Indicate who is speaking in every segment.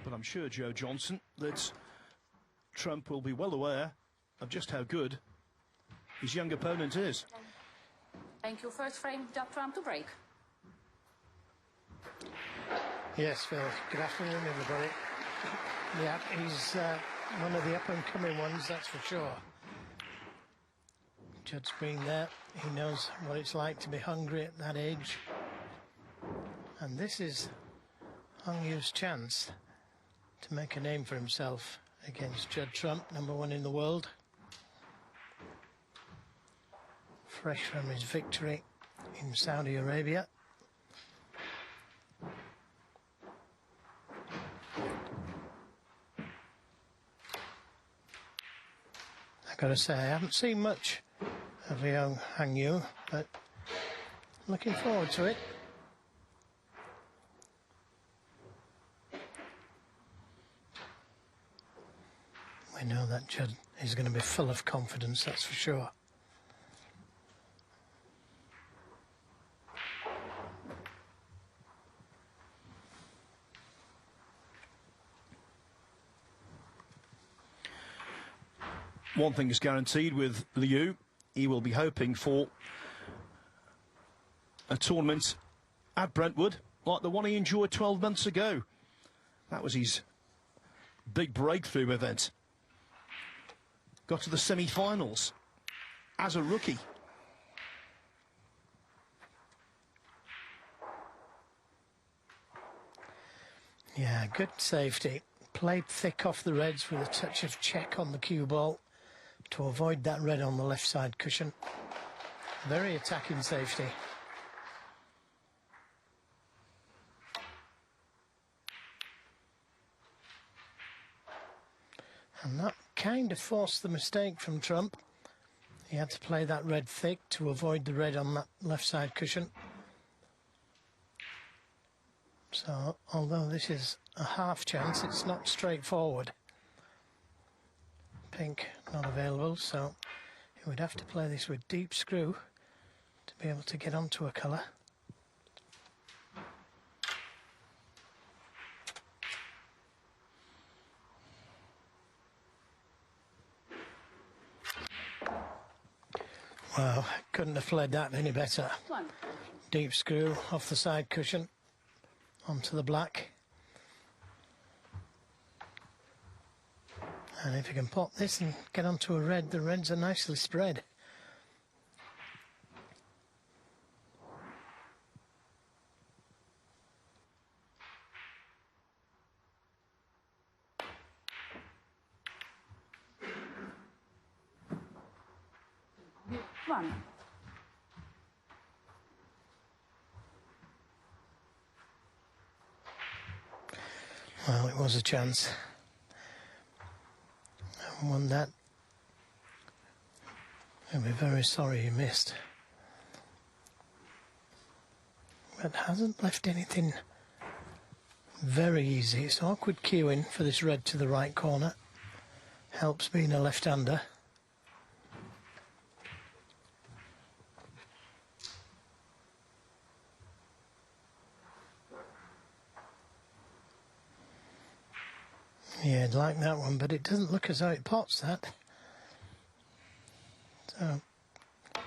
Speaker 1: But I'm sure, Joe Johnson, that Trump will be well aware of just how good his young opponent is.
Speaker 2: Thank you. First frame, Judd Trump to break.
Speaker 3: Yes, Phil. Good afternoon, everybody. Yeah, he's one of the up-and-coming ones, that's for sure. Judd's been there. He knows what it's like to be hungry at that age. And this is Hongyu's chance to make a name for himself against Judd Trump, #1 in the world. Fresh from his victory in Saudi Arabia. I've got to say, I haven't seen much of young Hongyu, but looking forward to it. We know that Judd is going to be full of confidence, that's for sure.
Speaker 1: One thing is guaranteed with Liu, he will be hoping for a tournament at Brentwood like the one he enjoyed 12 months ago. That was his big breakthrough event. Got to the semi-finals as a rookie.
Speaker 3: Yeah, good safety. Played thick off the reds with a touch of check on the cue ball to avoid that red on the left side cushion. Very attacking safety. And that kind of forced the mistake from Trump. He had to play that red thick to avoid the red on that left side cushion. So, although this is a half chance, it's not straightforward. Pink not available, so he would have to play this with deep screw to be able to get onto a colour. Wow, couldn't have played that any better. Deep screw off the side cushion onto the black. And if you can pop this and get onto a red, the reds are nicely spread.
Speaker 2: One.
Speaker 3: Well, it was a chance. And one that he'll be very sorry he missed. But hasn't left anything very easy. It's awkward cueing for this red to the right corner. Helps being a left-hander. Yeah, I'd like that one, but it doesn't look as though it pots that. So,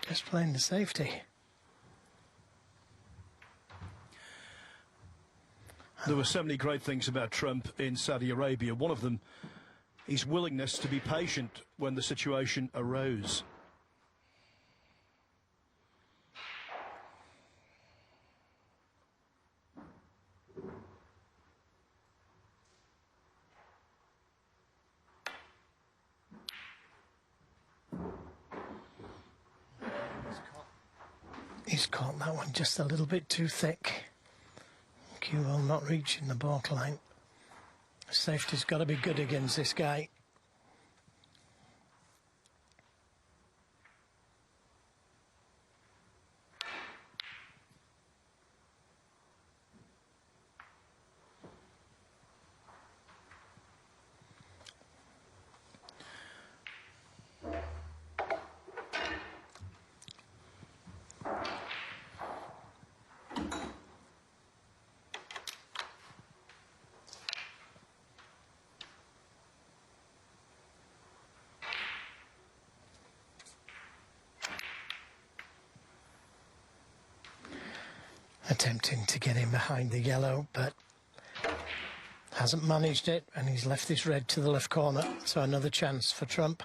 Speaker 3: just playing the safety.
Speaker 1: There were so many great things about Trump in Saudi Arabia. One of them, his willingness to be patient when the situation arose.
Speaker 3: He's caught that one just a little bit too thick. Cue ball not reaching the baulk line. Safety's got to be good against this guy. attempting to get in behind the yellow, but hasn't managed it, and he's left this red to the left corner, so another chance for Trump.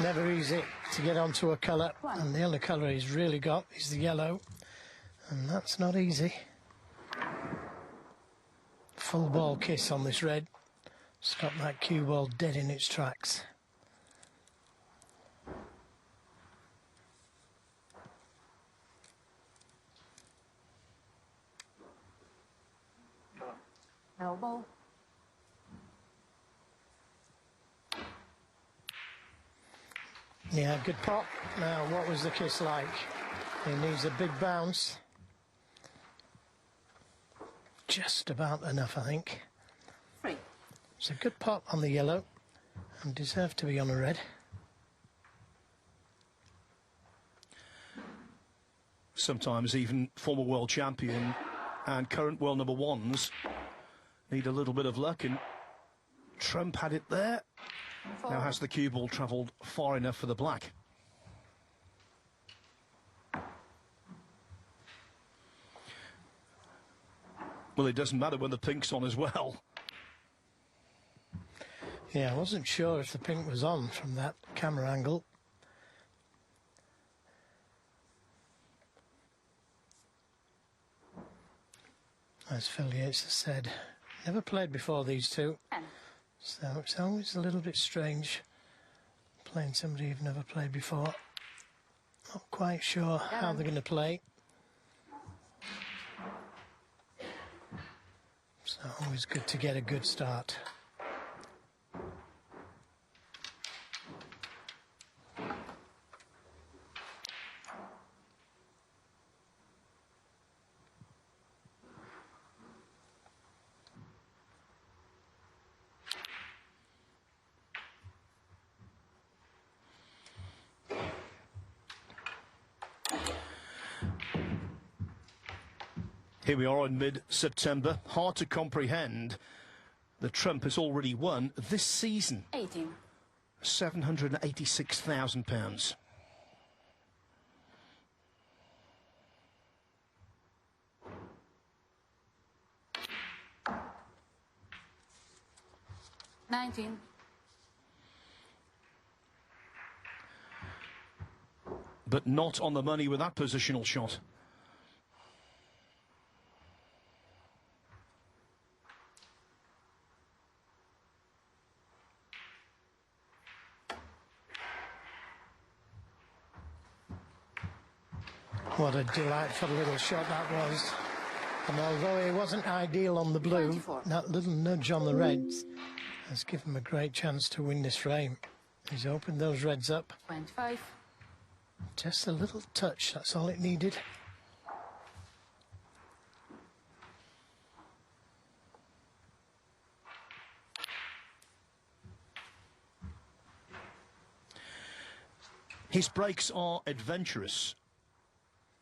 Speaker 3: Never easy to get onto a colour, and the only colour he's really got is the yellow, and that's not easy. Full ball kiss on this red. Stop that cue ball dead in its tracks.
Speaker 2: Elbow.
Speaker 3: Yeah, good pop. Now, what was the kiss like? He needs a big bounce. Just about enough, I think.
Speaker 2: 3.
Speaker 3: It's a good pop on the yellow and deserved to be on a red.
Speaker 1: Sometimes even former world champion and current world number ones need a little bit of luck, and Trump had it there.
Speaker 2: 4.
Speaker 1: Now has the cue ball travelled far enough for the black? Well, it doesn't matter when the pink's on as well.
Speaker 3: Yeah, I wasn't sure if the pink was on from that camera angle. As Phil Yates has said, never played before these two.
Speaker 2: 10.
Speaker 3: So it's always a little bit strange playing somebody you've never played before. Not quite sure how they're going to play. So always good to get a good start.
Speaker 1: Here we are in mid-September. Hard to comprehend that Trump has already won this season
Speaker 2: 18.
Speaker 1: £786,000.
Speaker 2: $19.
Speaker 1: But not on the money with that positional shot.
Speaker 3: What a delightful little shot that was. And although he wasn't ideal on the blue,
Speaker 2: 24.
Speaker 3: that little nudge on the reds has given him a great chance to win this frame. He's opened those reds up.
Speaker 2: 25.
Speaker 3: Just a little touch, that's all it needed.
Speaker 1: His breaks are adventurous,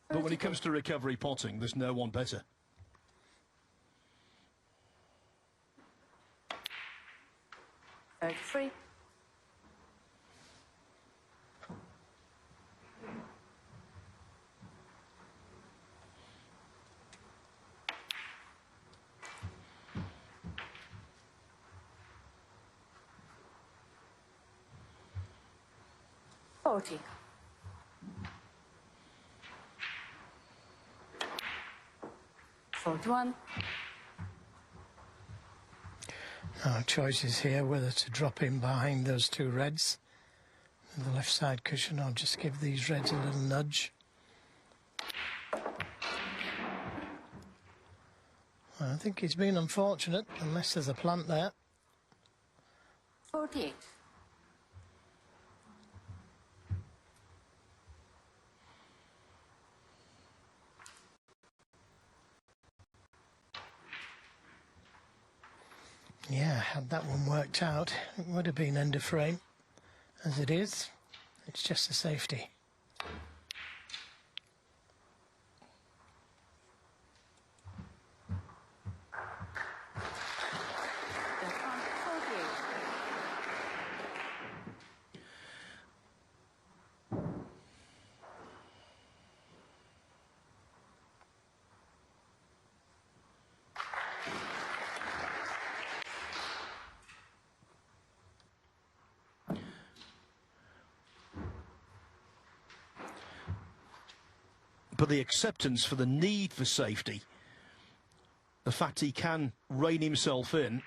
Speaker 1: but when it comes to recovery potting, there's no one better.
Speaker 2: $33. $40. $41.
Speaker 3: Our choices here whether to drop in behind those two reds with the left side cushion or just give these reds a little nudge. I think he's been unfortunate, unless there's a plant there.
Speaker 2: 48.
Speaker 3: Yeah, had that one worked out, it would have been end of frame. As it is, it's just a safety.
Speaker 1: but the acceptance for the need for safety, the fact he can rein himself in.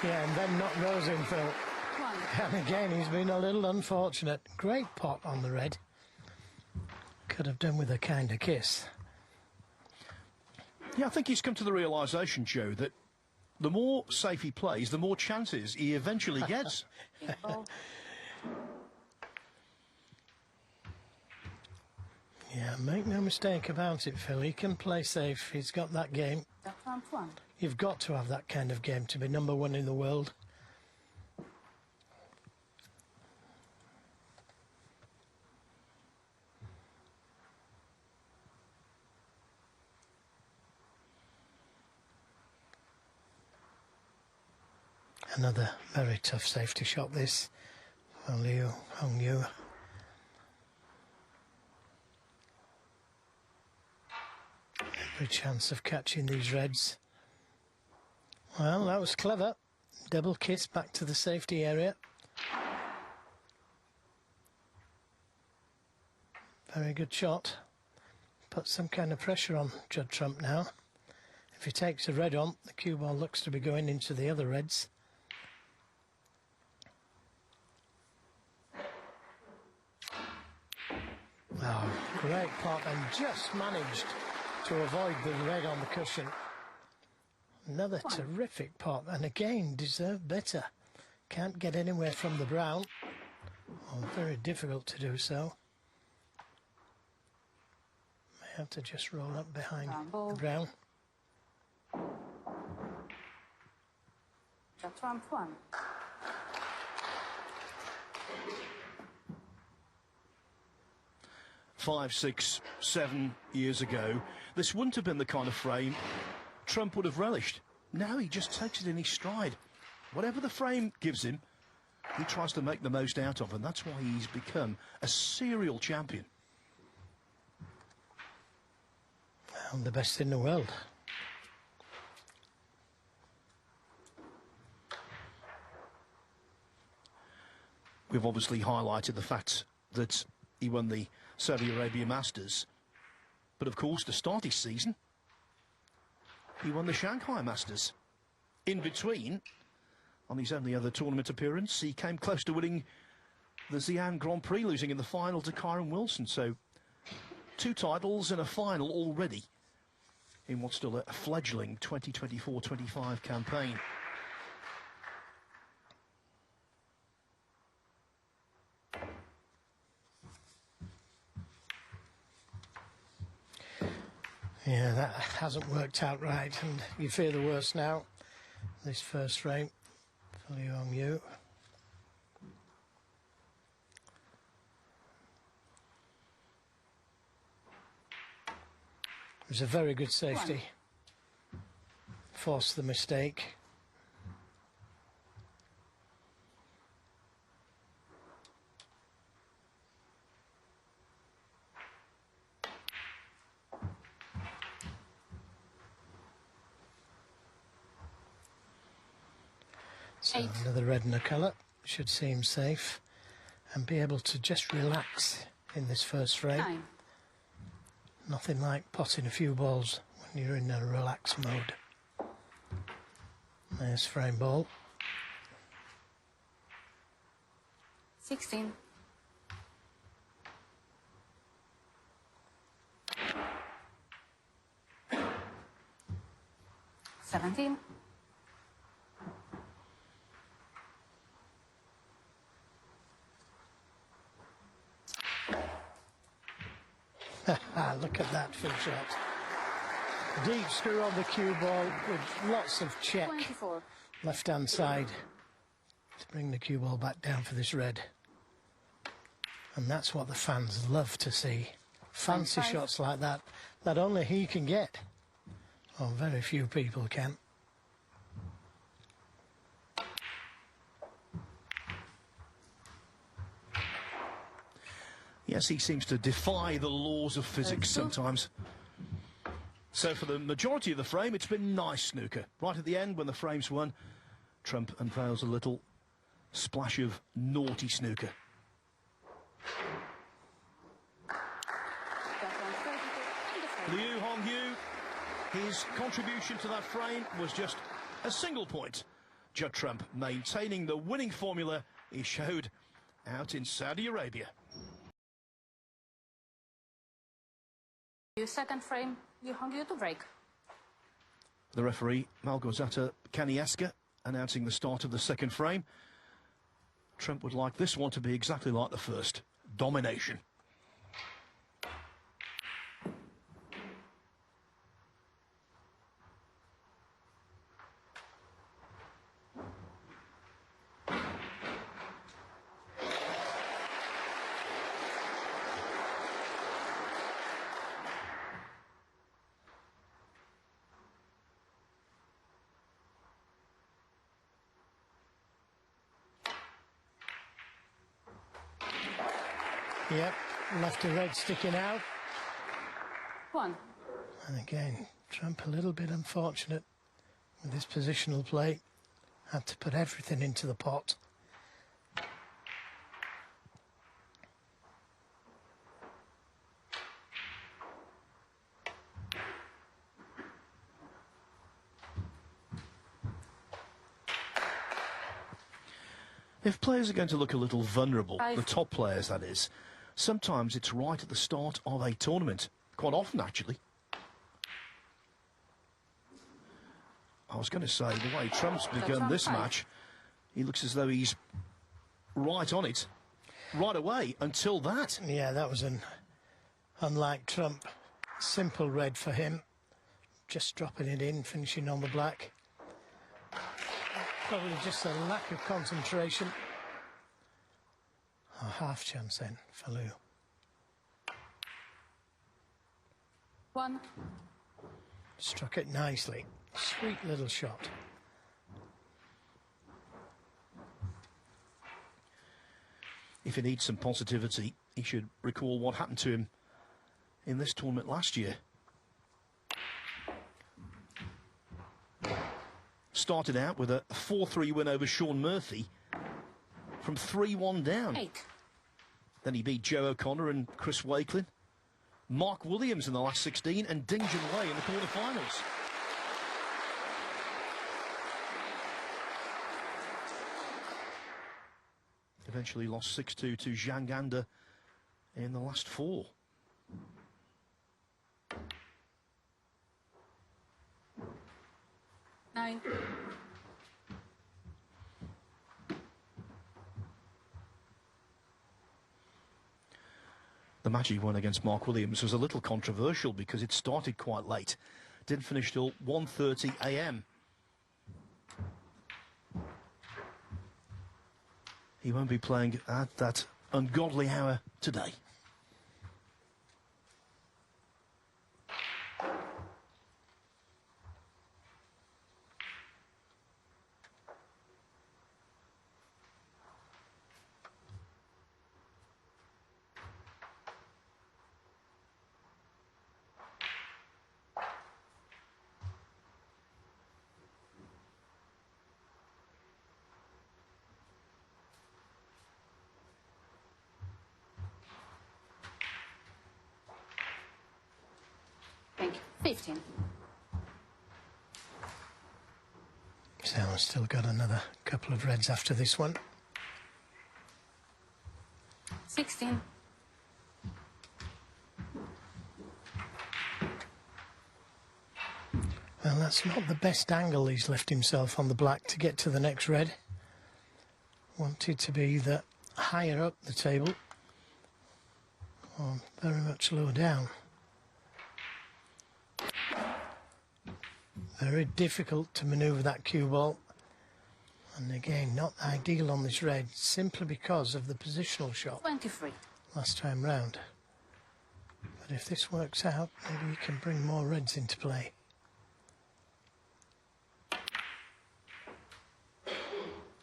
Speaker 3: Yeah, and then knock those in, Phil.
Speaker 2: One.
Speaker 3: And again, he's been a little unfortunate. Great pot on the red. Could have done with a kind of kiss.
Speaker 1: Yeah, I think he's come to the realisation, Joe, that the more safe he plays, the more chances he eventually gets.
Speaker 2: Equal.
Speaker 3: Yeah, make no mistake about it, Phil. He can play safe. He's got that game.
Speaker 2: That trump one.
Speaker 3: You've got to have that kind of game to be #1 in the world. Another very tough safety shot, this. Hongyu. Every chance of catching these reds. Well, that was clever. Double kiss back to the safety area. Very good shot. Put some kind of pressure on Judd Trump now. If he takes a red on, the cue ball looks to be going into the other reds. Oh, great pot, and just managed to avoid the red on the cushion. Another terrific pot, and again deserved better. Can't get anywhere from the brown. Oh, very difficult to do so. May have to just roll up behind the brown.
Speaker 2: That trump one.
Speaker 1: 5, 6, 7 years ago, this wouldn't have been the kind of frame Trump would have relished. Now he just takes it in his stride. Whatever the frame gives him, he tries to make the most out of, and that's why he's become a serial champion.
Speaker 3: Well, the best in the world.
Speaker 1: We've obviously highlighted the fact that he won the Saudi Arabia Masters, but of course to start his season he won the Shanghai Masters. In between, on his only other tournament appearance, he came close to winning the Xi'an Grand Prix, losing in the final to Kyron Wilson. So 2 titles and a final already in what's still a fledgling 2024-25 campaign.
Speaker 3: Yeah, that hasn't worked out right, and you fear the worst now. This first frame for Hongyu. It was a very good safety. Forced the mistake. So another red and a colour should seem safe, and be able to just relax in this first frame.
Speaker 2: 9.
Speaker 3: Nothing like potting a few balls when you're in a relaxed mode. There's frame ball.
Speaker 2: 16. 17.
Speaker 3: Look at that fill shot. Deep screw on the cue ball with lots of check
Speaker 2: 24.
Speaker 3: left hand side to bring the cue ball back down for this red. And that's what the fans love to see. Fancy
Speaker 2: 25.
Speaker 3: shots like that only he can get. Well, very few people can.
Speaker 1: Yes, he seems to defy the laws of physics sometimes. So for the majority of the frame, it's been nice snooker. Right at the end, when the frame's won, Trump unveils a little splash of naughty snooker. Liu Hongyu, his contribution to that frame was just a single point. Judd Trump maintaining the winning formula he showed out in Saudi Arabia.
Speaker 2: Second frame, Liu Hongyu to break.
Speaker 1: The referee, Malgorzata Kanieska, announcing the start of the second frame. Trump would like this one to be exactly like the first. Domination.
Speaker 3: Yep, left a red sticking out.
Speaker 2: 1.
Speaker 3: And again, Trump a little bit unfortunate with his positional play. Had to put everything into the pot.
Speaker 1: If players are going to look a little vulnerable, the top players that is, sometimes it's right at the start of a tournament. Quite often, actually. I was going to say, the way Trump's begun this match, he looks as though he's right on it right away until that.
Speaker 3: Yeah, that was an, unlike Trump, simple red for him. Just dropping it in, finishing on the black. Probably just a lack of concentration. A half chance then for Liu.
Speaker 2: 1.
Speaker 3: Struck it nicely. Sweet little shot.
Speaker 1: If he needs some positivity, he should recall what happened to him in this tournament last year. Started out with a 4-3 win over Sean Murphy from 3-1 down.
Speaker 2: 8.
Speaker 1: Then he beat Joe O'Connor and Chris Wakelin, Mark Williams in the last 16, and Ding Junhui in the quarterfinals. Eventually lost 6-2 to Zhang Anda in the last 4.
Speaker 2: Nine.
Speaker 1: The match he won against Mark Williams was a little controversial because it started quite late. Didn't finish till 1:30 a.m. He won't be playing at that ungodly hour today.
Speaker 2: Thank you. 15.
Speaker 3: So I've still got another couple of reds after this one.
Speaker 2: 16.
Speaker 3: Well, that's not the best angle he's left himself on the black to get to the next red. Wanted to be either higher up the table or very much lower down. Very difficult to manoeuvre that cue ball. And again, not ideal on this red, simply because of the positional shot
Speaker 2: 23.
Speaker 3: last time round. But if this works out, maybe you can bring more reds into play.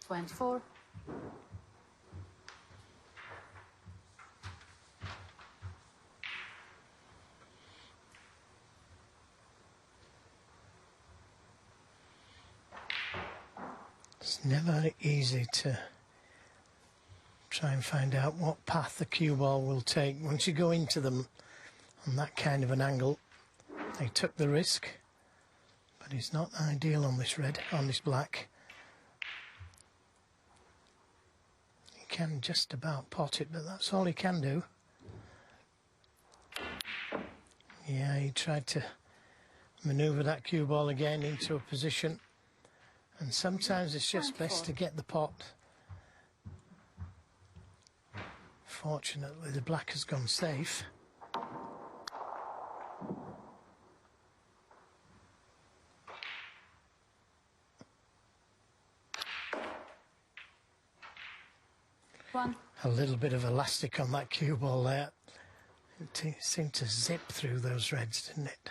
Speaker 2: Twenty-four.
Speaker 3: It's never easy to Try and find out what path the cue ball will take. Once you go into them on that kind of an angle, they took the risk, but it's not ideal on this red, on this black. He can just about pot it, but that's all he can do. Yeah, he tried to manoeuvre that cue ball again into a position, and sometimes it's just best to get the pot. Fortunately, the black has gone safe.
Speaker 2: One.
Speaker 3: A little bit of elastic on that cue ball there. It seemed to zip through those reds, didn't it?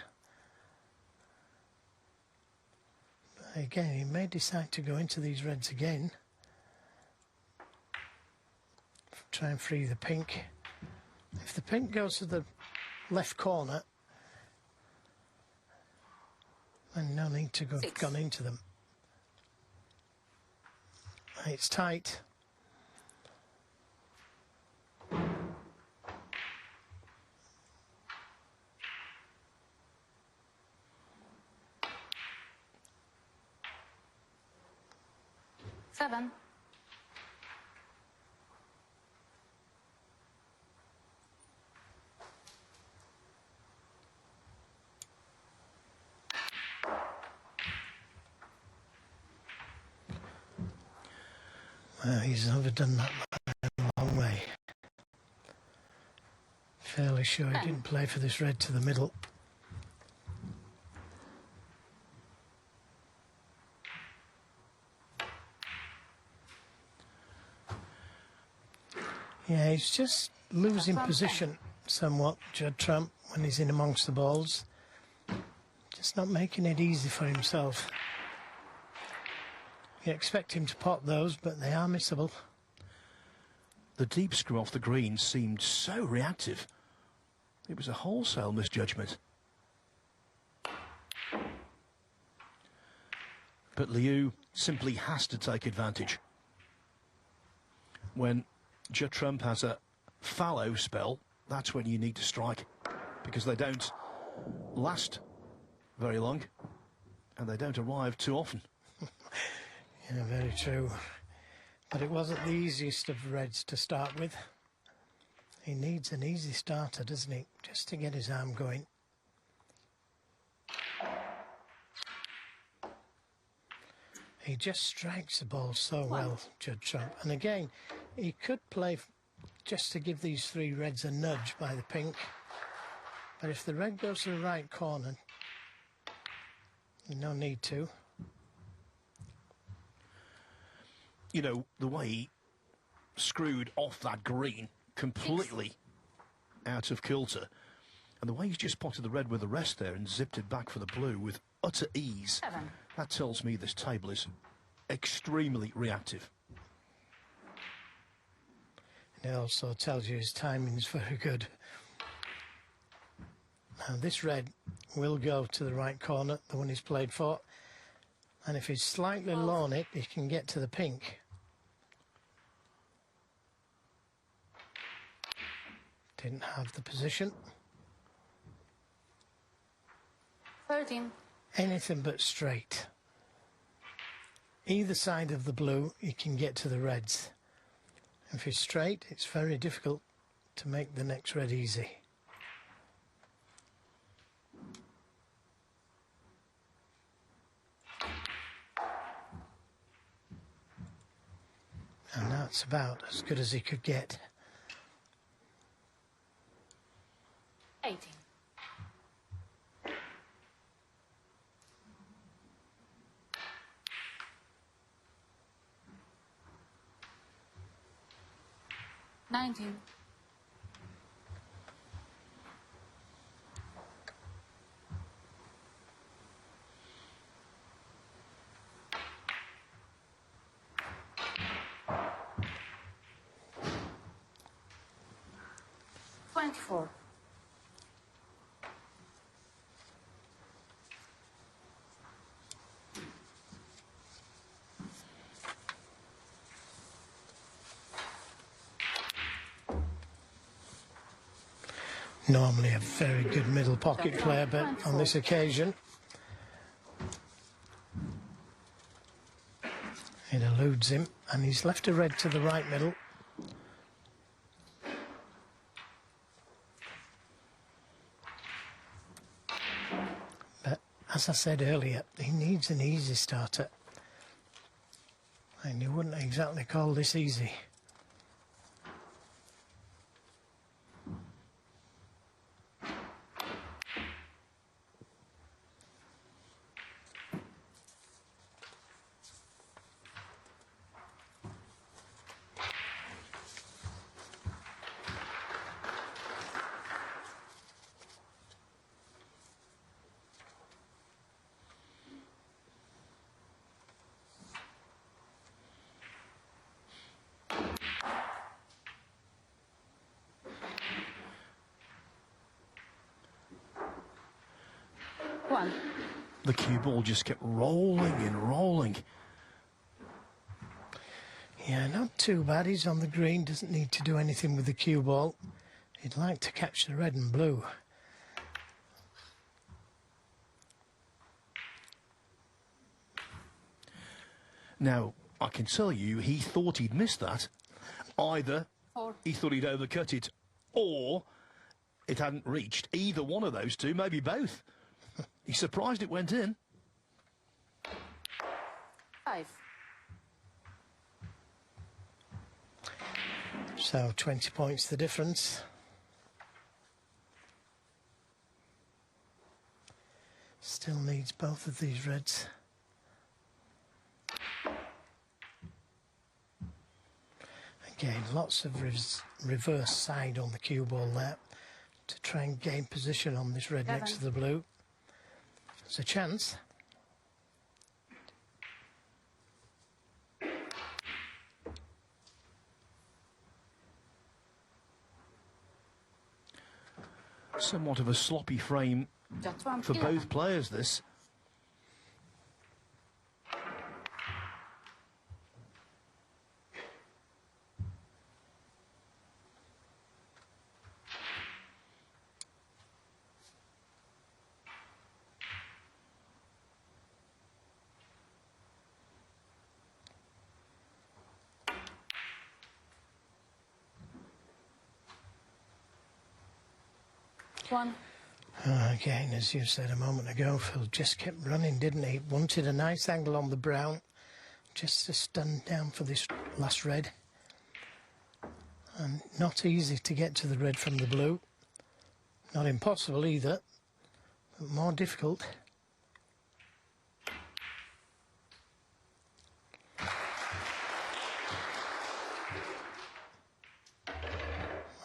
Speaker 3: But again, he may decide to go into these reds again. Try and free the pink. If the pink goes to the left corner, then no need to go gone into them. It's tight.
Speaker 2: Seven.
Speaker 3: Well, he's overdone that by a long way. Fairly sure he didn't play for this red to the middle. Yeah, he's just losing position somewhat, Judd Trump, when he's in amongst the balls. Just not making it easy for himself. You expect him to pot those, but they are missable.
Speaker 1: The deep screw off the green seemed so reactive. It was a wholesale misjudgment. But Liu simply has to take advantage. When Judd Trump has a fallow spell, that's when you need to strike, because they don't last very long and they don't arrive too often.
Speaker 3: Yeah, very true. But it wasn't the easiest of reds to start with. He needs an easy starter, doesn't he? Just to get his arm going. He just strikes the ball so well, Judd Trump. And again, he could play just to give these three reds a nudge by the pink. But if the red goes to the right corner, no need to.
Speaker 1: You know, the way he screwed off that green completely out of kilter, and the way he's just potted the red with the rest there and zipped it back for the blue with utter ease, that tells me this table is extremely reactive.
Speaker 3: It also tells you his timing is very good. Now this red will go to the right corner, the one he's played for, and if he's slightly low on it, he can get to the pink. Didn't have the position.
Speaker 2: 13.
Speaker 3: Anything but straight. Either side of the blue, he can get to the reds. If he's straight, it's very difficult to make the next red easy. And that's about as good as he could get.
Speaker 2: 18. Nineteen. Twenty-four.
Speaker 3: 24. Normally a very good middle pocket player, but on this occasion it eludes him, and he's left a red to the right middle. But as I said earlier, he needs an easy starter, and you wouldn't exactly call this easy.
Speaker 2: One.
Speaker 1: The cue ball just kept rolling and rolling.
Speaker 3: Yeah, not too bad. He's on the green, doesn't need to do anything with the cue ball. He'd like to catch the red and blue.
Speaker 1: Now, I can tell you, he thought he'd missed that. Either he thought he'd overcut it, or it hadn't reached. Either one of those two, maybe both. He's surprised it went in.
Speaker 2: 5.
Speaker 3: So 20 points the difference. Still needs both of these reds. Again, lots of reverse side on the cue ball there to try and gain position on this red next to the blue. There's a chance.
Speaker 1: Somewhat of a sloppy frame for both players, this.
Speaker 2: One.
Speaker 3: Again, as you said a moment ago, Phil just kept running, didn't he? Wanted a nice angle on the brown, just to stand down for this last red. And not easy to get to the red from the blue. Not impossible either, but more difficult.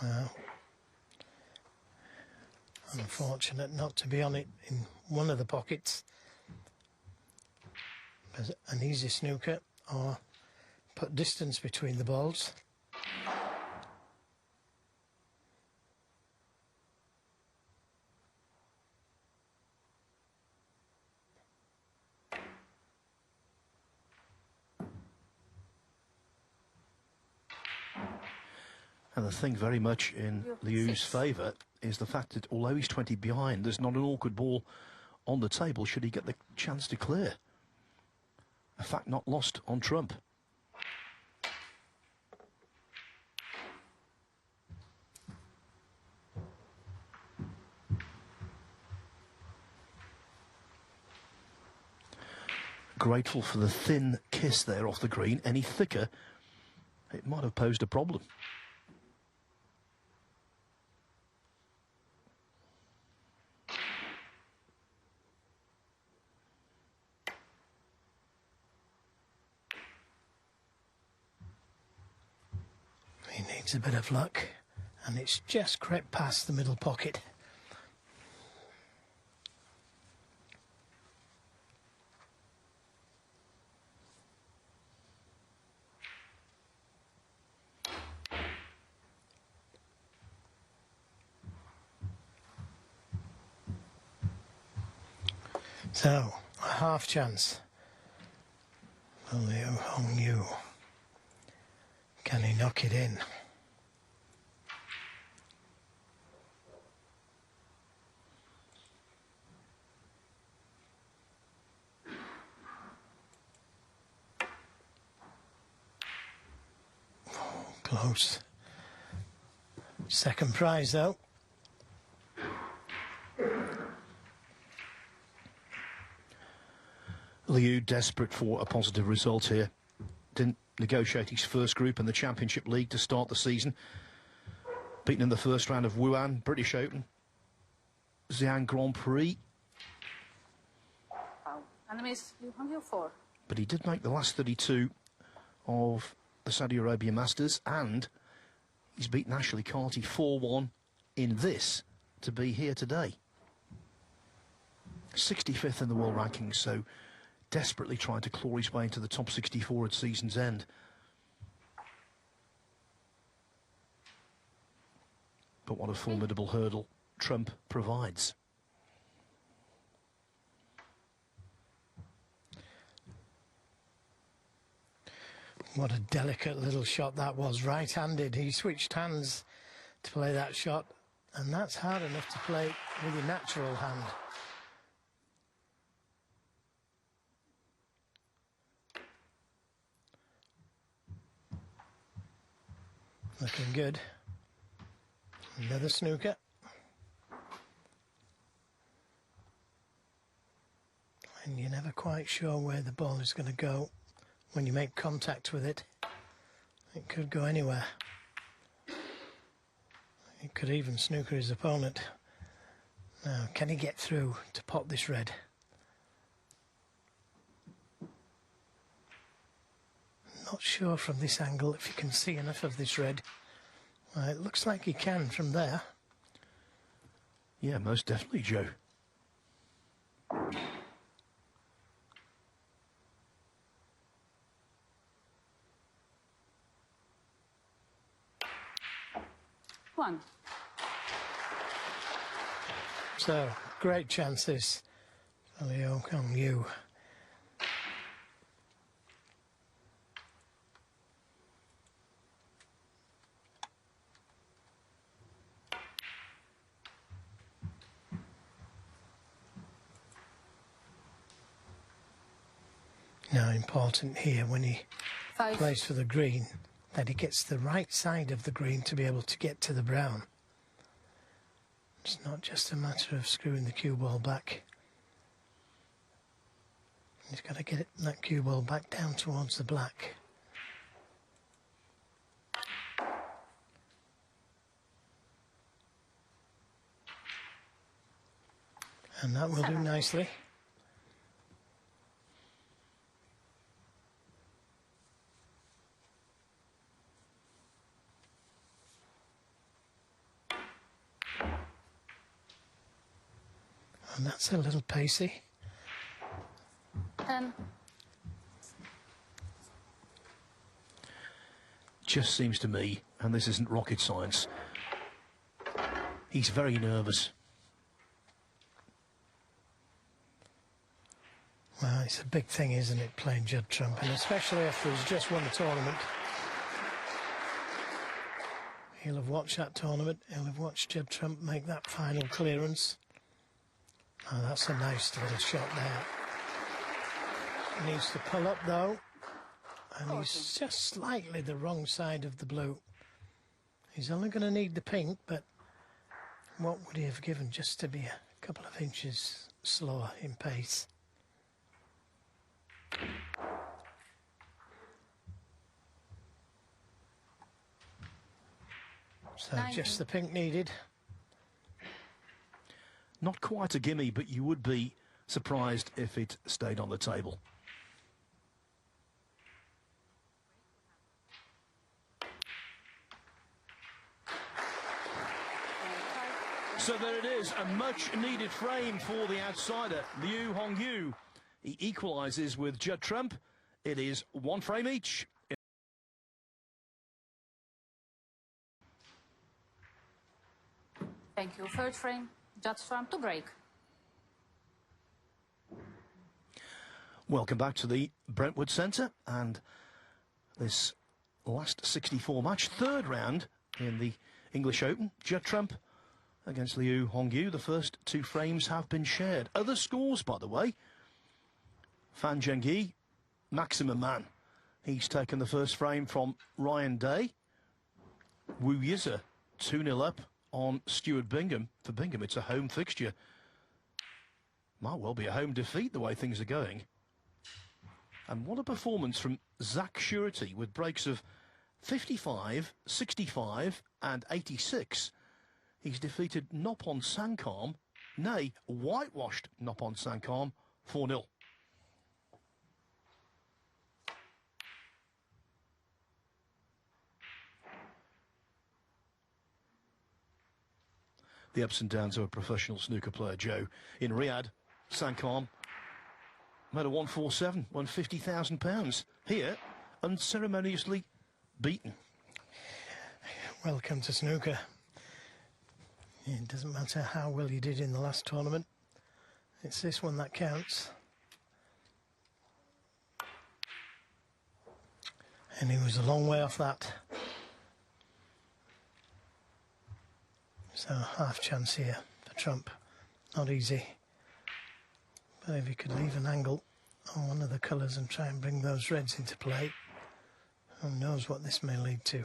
Speaker 3: Well, unfortunate not to be on it in one of the pockets. As an easy snooker, or put distance between the balls.
Speaker 1: And the thing very much in Liu's favour is the fact that although he's 20 behind, there's not an awkward ball on the table should he get the chance to clear. A fact not lost on Trump. Grateful for the thin kiss there off the green. Any thicker, it might have posed a problem.
Speaker 3: He needs a bit of luck, and it's just crept past the middle pocket. So, a half chance for Hongyu. Can he knock it in? Close. Second prize, though.
Speaker 1: Liu desperate for a positive result here. Didn't negotiate his first group in the Championship League to start the season. Beaten in the first round of Wuhan, British Open, Xi'an Grand Prix.
Speaker 2: Wow. And miss Hongyu 4.
Speaker 1: But he did make the last 32 of the Saudi Arabia Masters, and he's beaten Ashley Carty 4-1 in this to be here today. 65th in the world rankings, so desperately trying to claw his way into the top 64 at season's end. But what a formidable hurdle Trump provides.
Speaker 3: What a delicate little shot that was, right-handed. He switched hands to play that shot, and that's hard enough to play with your natural hand. Looking good. Another snooker. And you're never quite sure where the ball is going to go when you make contact with it. It could go anywhere. It could even snooker his opponent. Now, can he get through to pot this red? Not sure from this angle if you can see enough of this red. It looks like he can from there.
Speaker 1: Yeah, most definitely, Joe.
Speaker 2: One.
Speaker 3: So, great chances for Hongyu. Now important here when he plays for the green that he gets the right side of the green to be able to get to the brown. It's not just a matter of screwing the cue ball back. He's got to get that cue ball back down towards the black. And that will do nicely. And that's a little pacey.
Speaker 2: 10.
Speaker 1: Just seems to me, and this isn't rocket science, he's very nervous.
Speaker 3: Well, it's a big thing, isn't it, playing Judd Trump, and especially after he's just won the tournament. He'll have watched that tournament, he'll have watched Judd Trump make that final clearance. Oh, that's a nice little shot there. He needs to pull up, though, and he's just slightly the wrong side of the blue. He's only going to need the pink, but what would he have given just to be a couple of inches slower in pace? So just the pink needed.
Speaker 1: Not quite a gimme, but you would be surprised if it stayed on the table. So there it is, a much-needed frame for the outsider, Liu Hongyu. He equalises with Judd Trump. It is one frame each.
Speaker 2: Thank you. Third frame, Judd Trump to break.
Speaker 1: Welcome back to the Brentwood Centre and this last 64 match, third round in the English Open. Judd Trump against Liu Hongyu. The first two frames have been shared. Other scores, by the way. Fan Zhengyi, maximum man. He's taken the first frame from Ryan Day. Wu Yiza 2-0 up on Stuart Bingham. For Bingham, it's a home fixture. Might well be a home defeat the way things are going. And what a performance from Zach Surety with breaks of 55, 65 and 86. He's defeated Nopon Sankam, nay, whitewashed Nopon Sankam, 4-0. The ups and downs of a professional snooker player, Joe. In Riyadh, Sankam made a 147, won £50,000. Here, unceremoniously beaten.
Speaker 3: Welcome to snooker. It doesn't matter how well you did in the last tournament. It's this one that counts. And he was a long way off that. So half chance here for Trump. Not easy. But if he could leave an angle on one of the colours and try and bring those reds into play, who knows what this may lead to.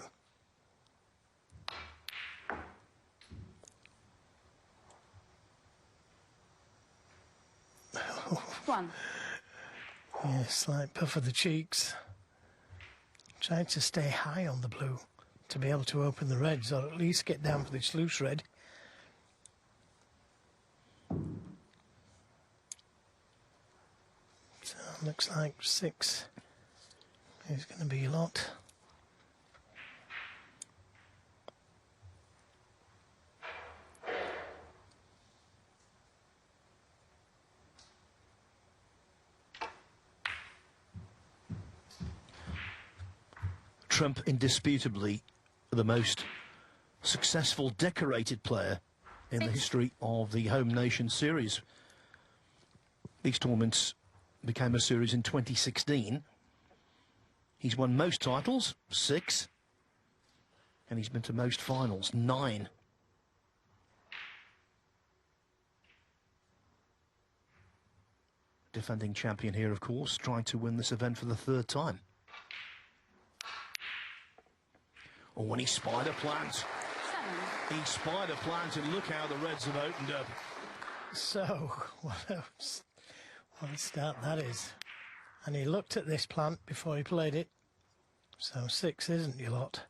Speaker 2: One.
Speaker 3: Yeah, slight puff of the cheeks. Trying to stay high on the blue to be able to open the reds, or at least get down for this loose red. So looks like 6 is going to be a lot.
Speaker 1: Trump indisputably the most successful decorated player in the history of the Home Nation Series. These tournaments became a series in 2016. He's won most titles, 6, and he's been to most finals, 9. Defending champion here, of course, trying to win this event for the 3rd time. Oh, when he spider plants. He spider plants, and look how the Reds have opened up.
Speaker 3: So, what a start that is. And he looked at this plant before he played it. So 6 isn't your lot.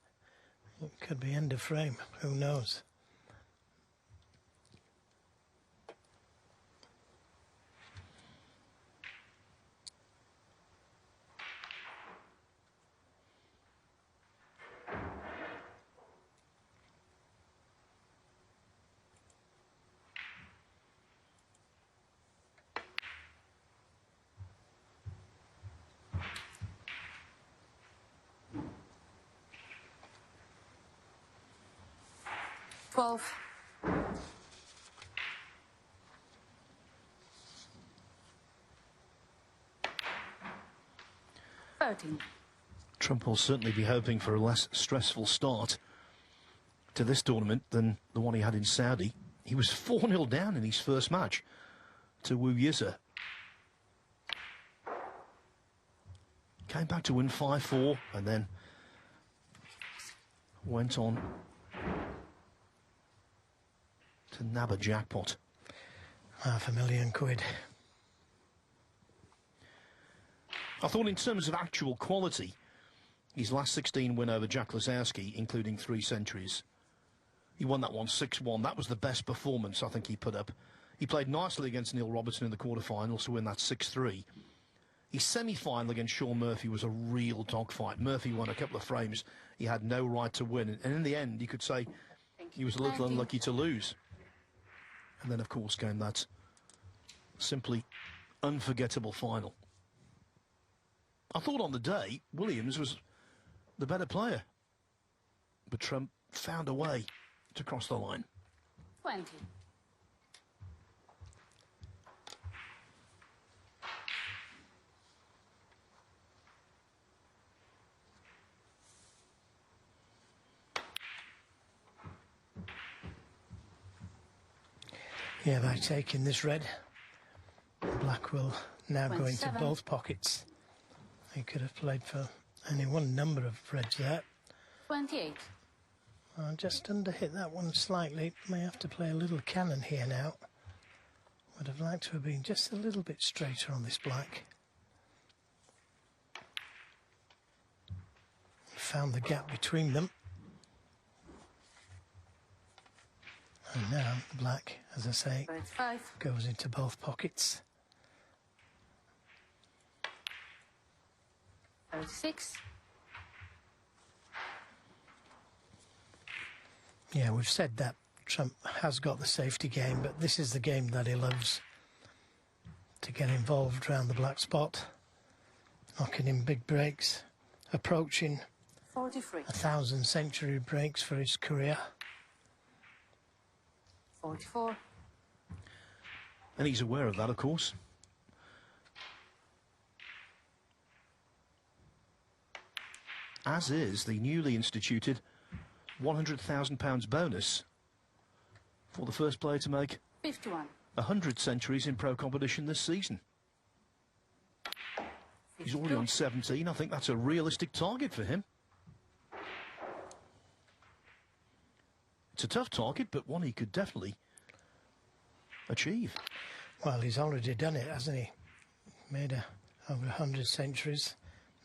Speaker 3: It could be end of frame, who knows.
Speaker 2: Twelve.
Speaker 1: Trump will certainly be hoping for a less stressful start to this tournament than the one he had in Saudi. He was 4-0 down in his first match to Wu Yiza. Came back to win 5-4 and then went on to nab a jackpot.
Speaker 3: £500,000.
Speaker 1: I thought in terms of actual quality, his last 16 win over Jack Lazowski, including 3 centuries, he won that one 6-1. That was the best performance I think he put up. He played nicely against Neil Robertson in the quarterfinals to win that 6-3. His semi-final against Sean Murphy was a real dogfight. Murphy won a couple of frames he had no right to win, and in the end, you could say he was a little unlucky to lose. And then, of course, came that simply unforgettable final. I thought on the day, Williams was the better player. But Trump found a way to cross the line.
Speaker 2: 20.
Speaker 3: Yeah, by taking this red, black will now go into
Speaker 2: 27.
Speaker 3: both pockets. He could have played for any one number of reds there.
Speaker 2: 28.
Speaker 3: I just underhit that one slightly. May have to play a little cannon here now. Would have liked to have been just a little bit straighter on this black. Found the gap between them. And now the black, as I say,
Speaker 2: 35.
Speaker 3: goes into both pockets.
Speaker 2: 36.
Speaker 3: Yeah, we've said that Trump has got the safety game, but this is the game that he loves. To get involved around the black spot, knocking in big breaks, approaching
Speaker 2: 43.
Speaker 3: 1,000 century breaks for his career.
Speaker 2: 44.
Speaker 1: And he's aware of that, of course. As is the newly instituted £100,000 bonus for the first player to make
Speaker 2: 51.
Speaker 1: 100 centuries in pro competition this season. He's already on 17. I think that's a realistic target for him. It's a tough target, but one he could definitely achieve.
Speaker 3: Well, he's already done it, hasn't he? Made over 100 centuries.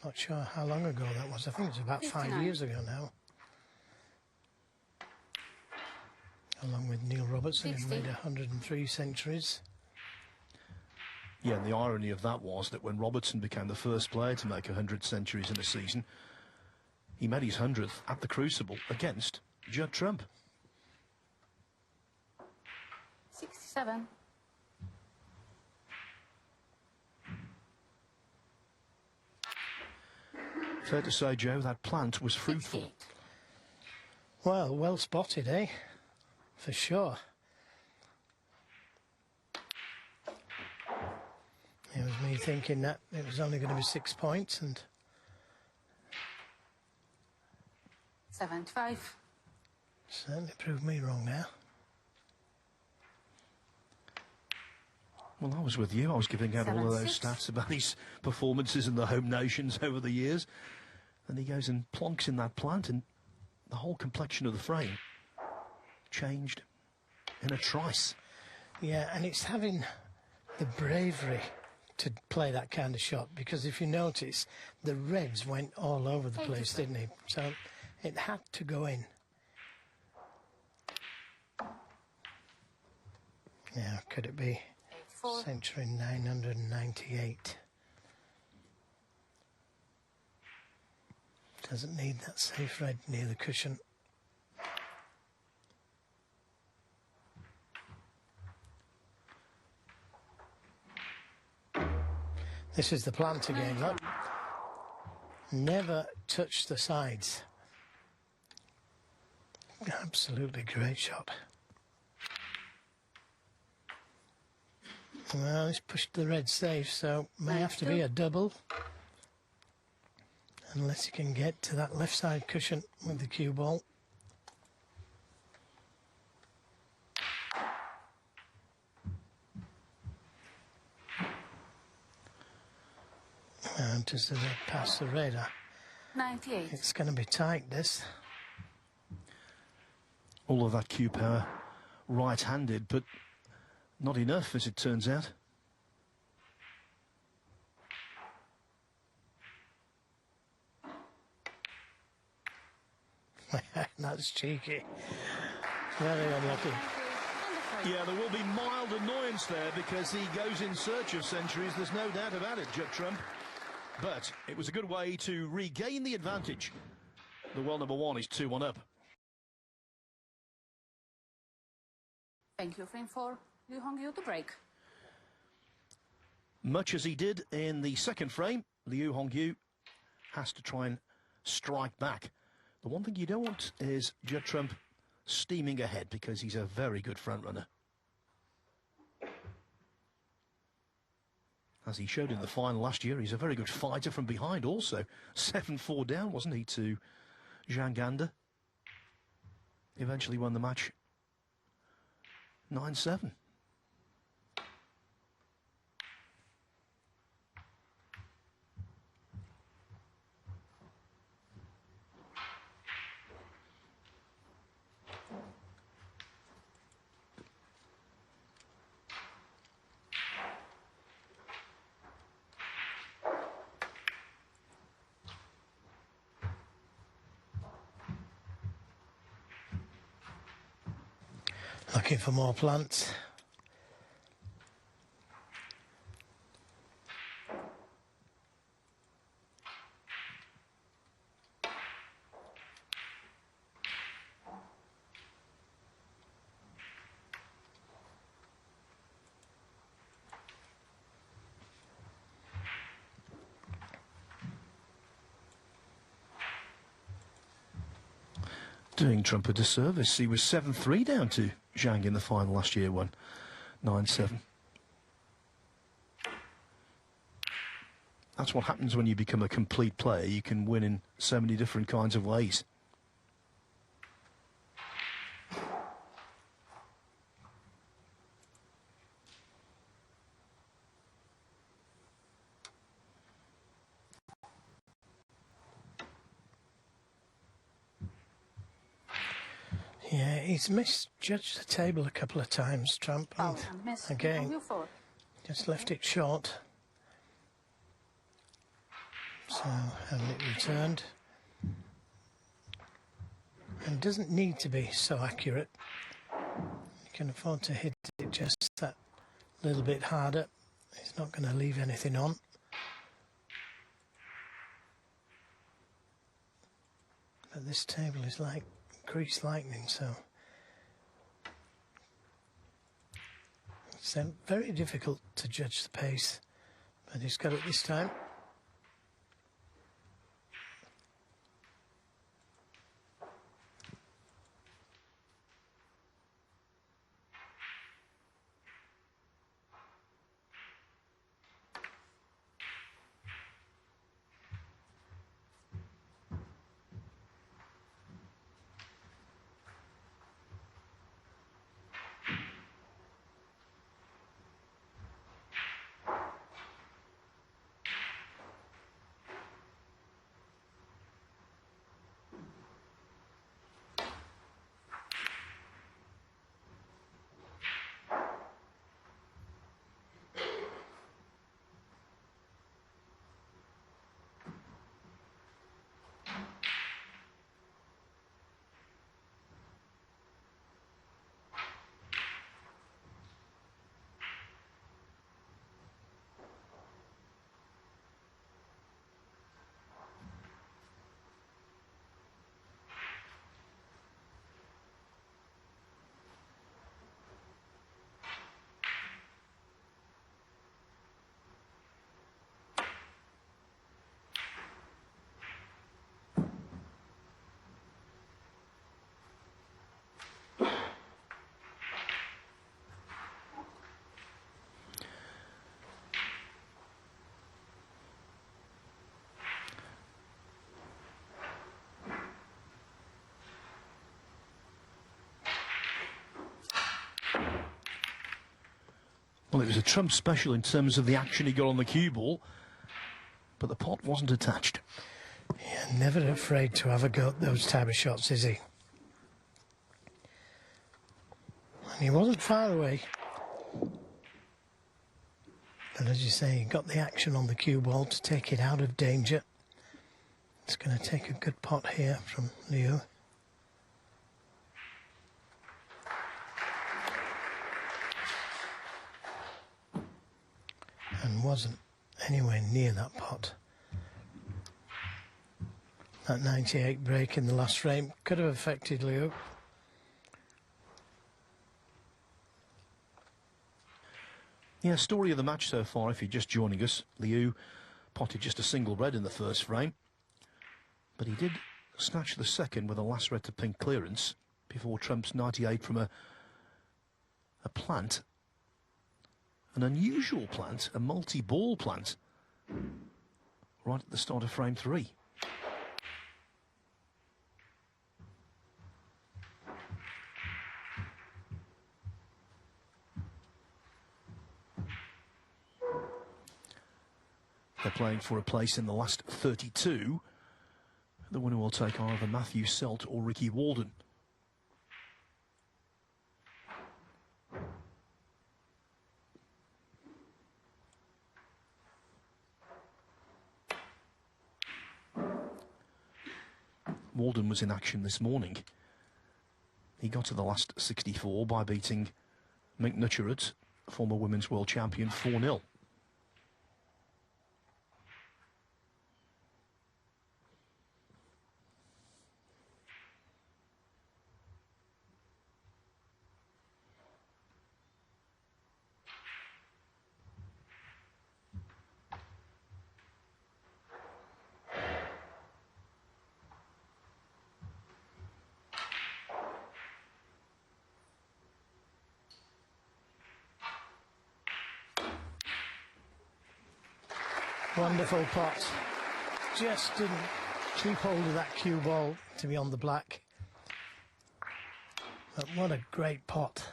Speaker 3: Not sure how long ago that was. I think it's about 5
Speaker 2: 59.
Speaker 3: years ago now. Along with Neil Robertson, who
Speaker 2: 60.
Speaker 3: made 103 centuries.
Speaker 1: Yeah, and the irony of that was that when Robertson became the first player to make 100 centuries in a season, he made his 100th at the Crucible against Judd Trump.
Speaker 2: 67.
Speaker 1: Fair to say, Joe, that plant was fruitful.
Speaker 2: 68.
Speaker 3: Well spotted, eh? For sure. It was me thinking that it was only going to be 6 points, and
Speaker 2: 75.
Speaker 3: certainly proved me wrong now.
Speaker 1: Well, I was with you. I was giving out all of those
Speaker 2: 76.
Speaker 1: stats about his performances in the home nations over the years. And he goes and plonks in that plant, and the whole complexion of the frame changed in a trice.
Speaker 3: Yeah, and it's having the bravery to play that kind of shot, because if you notice, the reds went all over the place, didn't he? So it had to go in. Now, could it be
Speaker 2: 84.
Speaker 3: century 998? Doesn't need that safe red near the cushion. This is the plant again, look. Never touch the sides. Absolutely great shot. Well, he's pushed the red safe, so may have to be a double. Unless he can get to that left side cushion with the cue ball. And does the red pass the radar?
Speaker 2: 98.
Speaker 3: It's going to be tight, this.
Speaker 1: All of that cue power right-handed, but not enough, as it turns out.
Speaker 3: That's cheeky. Very unlucky.
Speaker 1: Yeah, there will be mild annoyance there because he goes in search of centuries, there's no doubt about it, Judd Trump. But it was a good way to regain the advantage. The world number one is 2-1 up.
Speaker 2: Thank you, frame 4. Liu Hongyu to break.
Speaker 1: Much as he did in the second frame, Liu Hongyu has to try and strike back. The one thing you don't want is Judd Trump steaming ahead, because he's a very good front runner. As he showed in the final last year, he's a very good fighter from behind also. 7-4 down, wasn't he, to Zhang Ganda? Eventually won the match 9-7.
Speaker 3: Looking for more plants.
Speaker 1: Doing Trump a disservice. He was 7-3 down to Zhang in the final last year, won 9-7. That's what happens when you become a complete player. You can win in so many different kinds of ways.
Speaker 3: Yeah, he's misjudged the table a couple of times, Trump.
Speaker 2: Foul and miss.
Speaker 3: Again,
Speaker 2: Hongyu 4.
Speaker 3: just left it short. So, having it returned. And doesn't need to be so accurate. You can afford to hit it just that little bit harder. It's not going to leave anything on. But this table is like greased lightning, so it's very difficult to judge the pace, but he's got it this time.
Speaker 1: Well, it was a Trump special in terms of the action he got on the cue ball, but the pot wasn't attached.
Speaker 3: Yeah, never afraid to have a go at those type of shots, is he? And he wasn't far away. But as you say, he got the action on the cue ball to take it out of danger. It's going to take a good pot here from Liu. And wasn't anywhere near that pot. That 98 break in the last frame could have affected Liu.
Speaker 1: Yeah, story of the match so far, if you're just joining us. Liu potted just a single red in the first frame, but he did snatch the second with a last red to pink clearance before Trump's 98 from a plant. An unusual plant, a multi-ball plant, right at the start of frame 3. They're playing for a place in the last 32. The winner will take either Matthew Selt or Ricky Walden. Walden was in action this morning He got to the last 64 by beating Mink Nutcherud, former women's world champion, 4-0.
Speaker 3: Wonderful pot. Just didn't keep hold of that cue ball to be on the black. But what a great pot.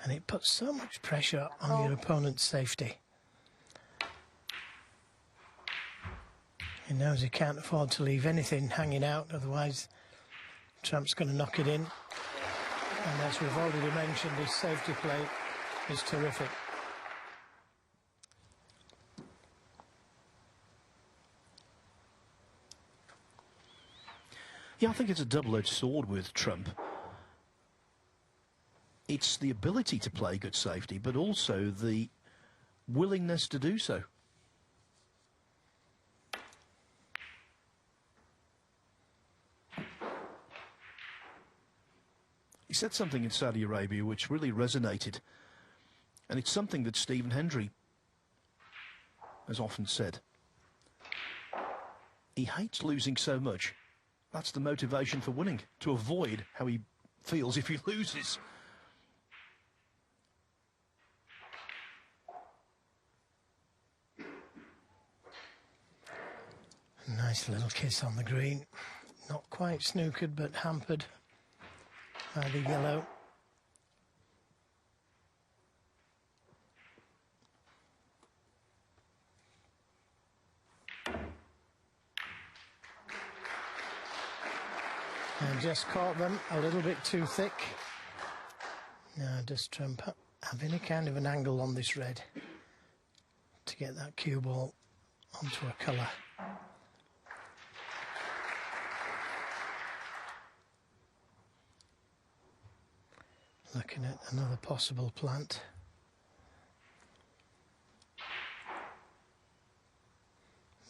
Speaker 3: And it puts so much pressure on your opponent's safety. He knows he can't afford to leave anything hanging out, otherwise Trump's going to knock it in. And as we've already mentioned, his safety play is terrific.
Speaker 1: Yeah, I think it's a double-edged sword with Trump. It's the ability to play good safety, but also the willingness to do so. He said something in Saudi Arabia which really resonated, and it's something that Stephen Hendry has often said. He hates losing so much. That's the motivation for winning, to avoid how he feels if he loses.
Speaker 3: Nice little kiss on the green. Not quite snookered, but hampered by the yellow. And just caught them a little bit too thick. Now does Trump have any kind of an angle on this red to get that cue ball onto a colour? Looking at another possible plant.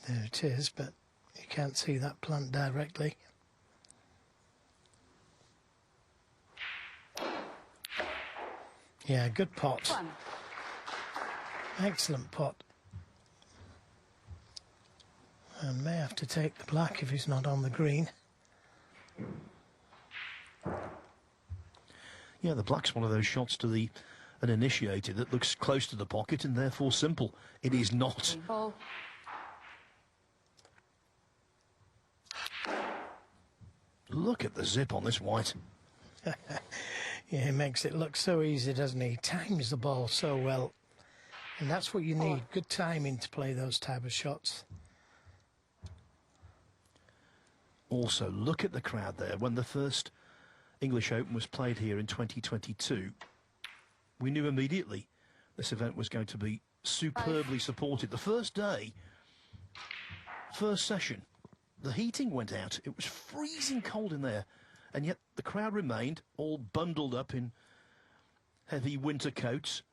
Speaker 3: There it is, but you can't see that plant directly. Yeah, good pot. Excellent pot. And may have to take the black if he's not on the green.
Speaker 1: Yeah, the black's one of those shots to the uninitiated that looks close to the pocket and therefore simple. It is not. Look at the zip on this white.
Speaker 3: Yeah, he makes it look so easy, doesn't he? He times the ball so well. And that's what you need, good timing to play those type of shots.
Speaker 1: Also, look at the crowd there. When the first English Open was played here in 2022, we knew immediately this event was going to be superbly supported. The first day, first session, the heating went out. It was freezing cold in there, and yet the crowd remained all bundled up in heavy winter coats.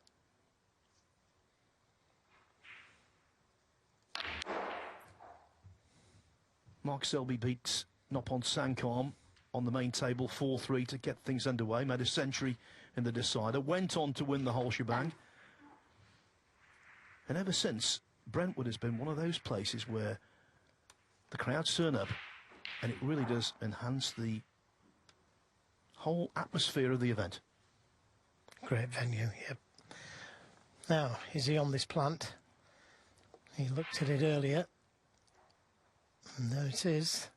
Speaker 1: Mark Selby beats Nopon Sankarm on the main table 4-3 to get things underway, made a century in the decider, went on to win the whole shebang. And ever since, Brentwood has been one of those places where the crowds turn up and it really does enhance the whole atmosphere of the event.
Speaker 3: Great venue, yep. Now, is he on this plant? He looked at it earlier. And there it is.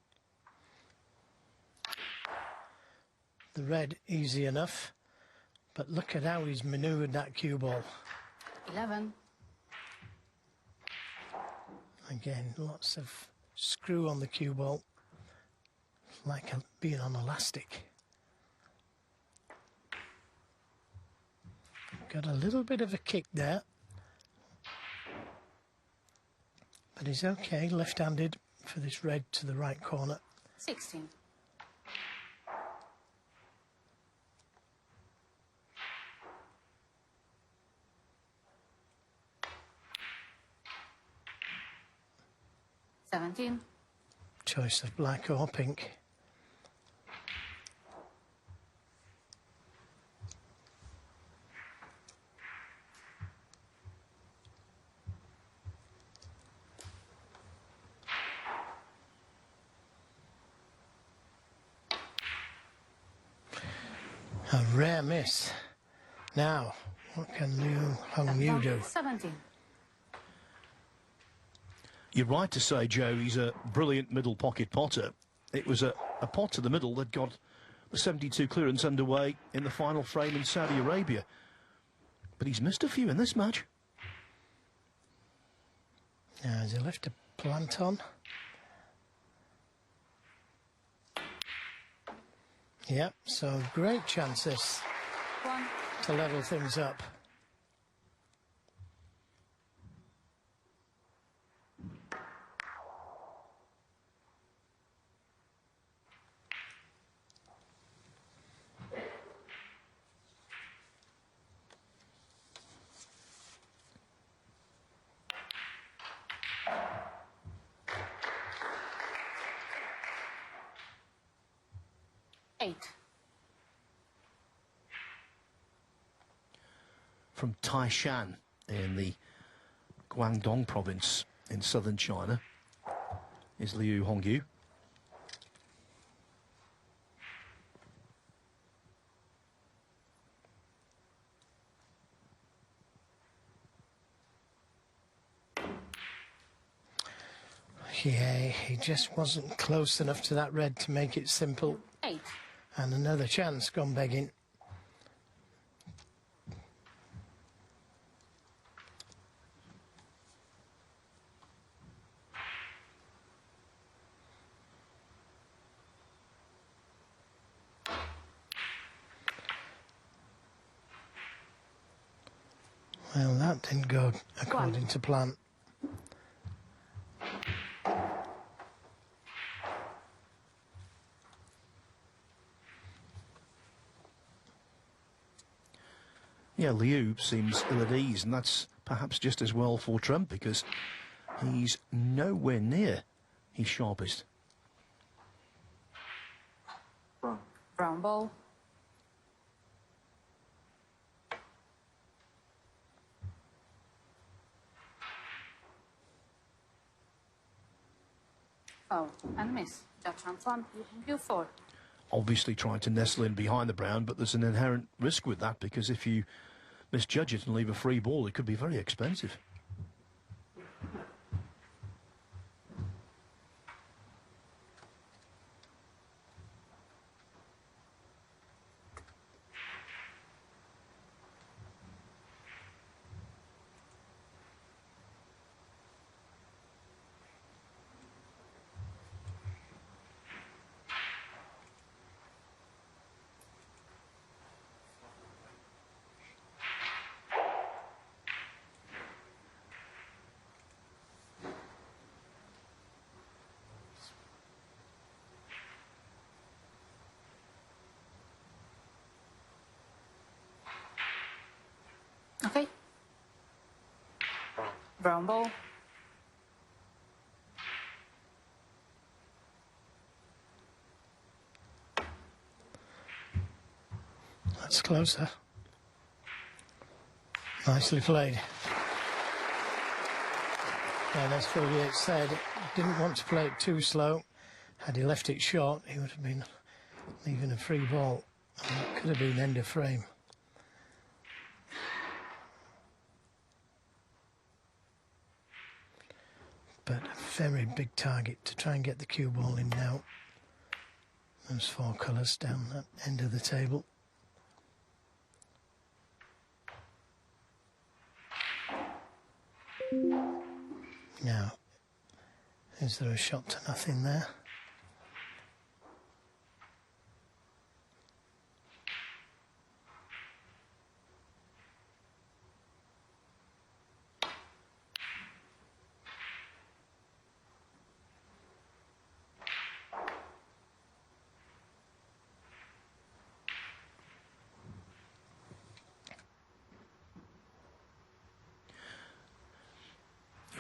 Speaker 3: The red, easy enough. But look at how he's manoeuvred that cue ball.
Speaker 2: 11.
Speaker 3: Again, lots of screw on the cue ball. Like being on elastic. Got a little bit of a kick there. But he's okay, left-handed for this red to the right corner.
Speaker 2: 16. $17.
Speaker 3: Choice of black or pink. A rare miss. Now, what can Liu Hongyu do?
Speaker 2: 17.
Speaker 1: You're right to say, Joe, he's a brilliant middle pocket potter. It was a pot to the middle that got the 72 clearance underway in the final frame in Saudi Arabia. But he's missed a few in this match.
Speaker 3: Now, has he left a plant on? Yep, so great chance this
Speaker 2: 1.
Speaker 3: to level things up.
Speaker 1: From Taishan in the Guangdong province in southern China is Liu Hongyu.
Speaker 3: Yeah, he just wasn't close enough to that red to make it simple.
Speaker 2: 8.
Speaker 3: And another chance gone begging. Well, that didn't go according to plan.
Speaker 1: Yeah, Liu seems ill at ease, and that's perhaps just as well for Trump because he's nowhere near his sharpest.
Speaker 2: Brown ball. Oh, and a miss. Judge hands 1, you 4.
Speaker 1: Obviously trying to nestle in behind the brown, but there's an inherent risk with that because if you misjudge it and leave a free ball, it could be very expensive.
Speaker 2: Okay. Brown ball.
Speaker 3: That's closer. Nicely played. And as Foliate said, didn't want to play it too slow. Had he left it short, he would have been leaving a free ball. And that could have been end of frame. But a very big target to try and get the cue ball in now. Those 4 colours down that end of the table. Now, is there a shot to nothing there?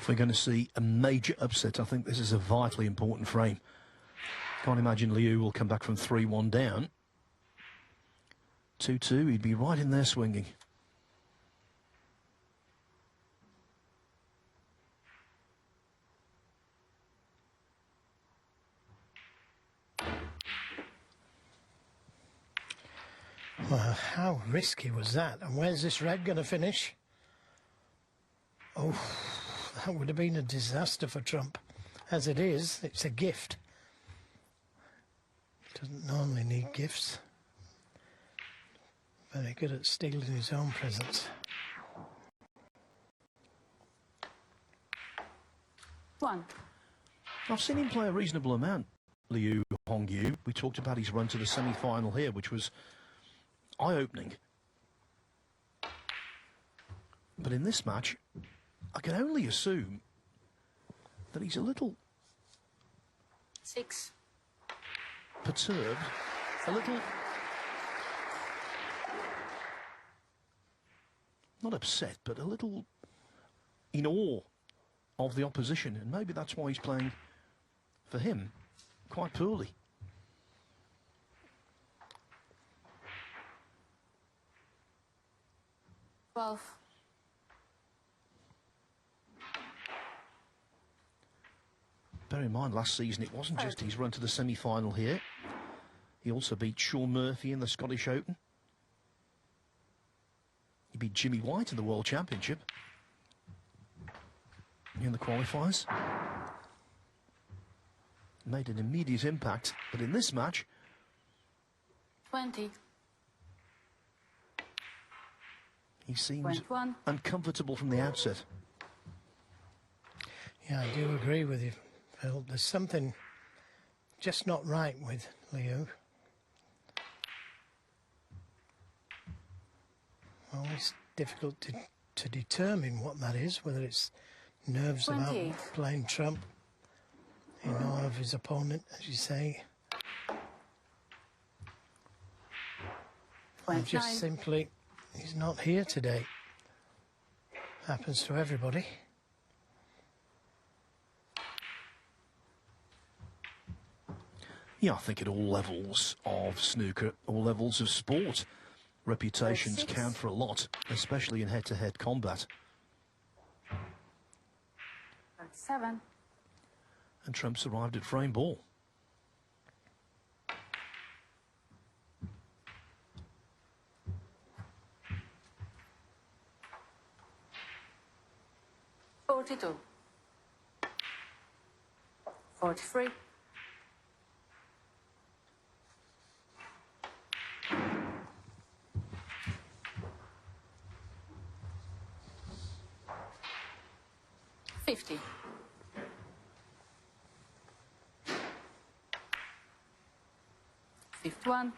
Speaker 1: If we're going to see a major upset, I think this is a vitally important frame. Can't imagine Liu will come back from 3-1 down. 2-2, he'd be right in there swinging.
Speaker 3: Well, how risky was that? And where's this red going to finish? Oh, that would have been a disaster for Trump. As it is, it's a gift. Doesn't normally need gifts. Very good at stealing his own presents.
Speaker 2: 1.
Speaker 1: I've seen him play a reasonable amount, Liu Hongyu. We talked about his run to the semi-final here, which was eye-opening. But in this match, I can only assume that he's a little
Speaker 2: 6.
Speaker 1: perturbed, a little not upset, but a little in awe of the opposition, and maybe that's why he's playing, for him, quite poorly.
Speaker 2: Twelve.
Speaker 1: Bear in mind, last season it wasn't just his run to the semi-final here. He also beat Sean Murphy in the Scottish Open. He beat Jimmy White in the World Championship in the qualifiers. Made an immediate impact, but in this match
Speaker 2: 20.
Speaker 1: he seems
Speaker 2: 21.
Speaker 1: uncomfortable from the outset.
Speaker 3: Yeah, I do agree with you, Phil. There's something just not right with Liu. Always difficult to determine what that is, whether it's nerves
Speaker 2: 28.
Speaker 3: about playing Trump, in awe of his opponent, as you say. Or
Speaker 2: 29.
Speaker 3: just simply, he's not here today. Happens to everybody.
Speaker 1: Yeah, I think at all levels of snooker, all levels of sport, reputations
Speaker 2: 36.
Speaker 1: count for a lot, especially in head-to-head combat.
Speaker 2: 37.
Speaker 1: And Trump's arrived at frame ball.
Speaker 2: $42. 43. 50. 51.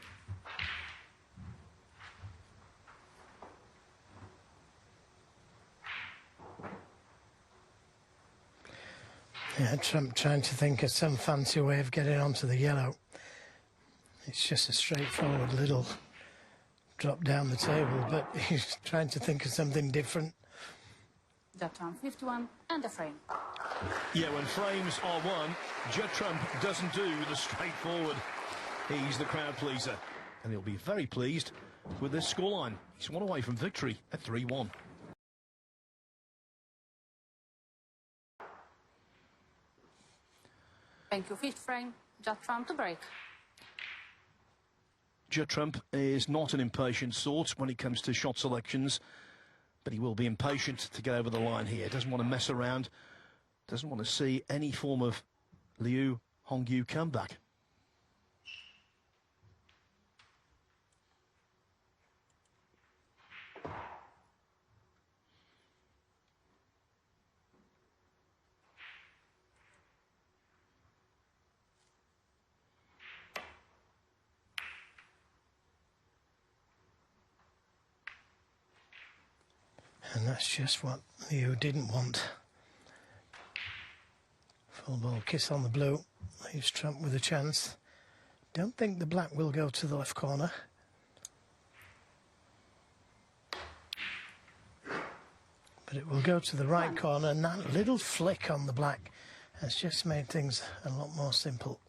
Speaker 3: 'Trump trying to think of some fancy way of getting onto the yellow. It's just a straightforward little drop down the table, but he's trying to think of something different.
Speaker 2: Judd Trump 51 and a frame.
Speaker 1: Yeah, when frames are won, Judd Trump doesn't do the straightforward. He's the crowd pleaser, and he'll be very pleased with this scoreline. He's one away from victory at 3-1.
Speaker 2: Thank you. 5th frame. Judd Trump to break.
Speaker 1: Judd Trump is not an impatient sort when it comes to shot selections, but he will be impatient to get over the line here. Doesn't want to mess around, doesn't want to see any form of Liu Hongyu comeback.
Speaker 3: And that's just what Liu didn't want. Full ball kiss on the blue. Leaves Trump with a chance. Don't think the black will go to the left corner. But it will go to the right corner, and that little flick on the black has just made things a lot more simple.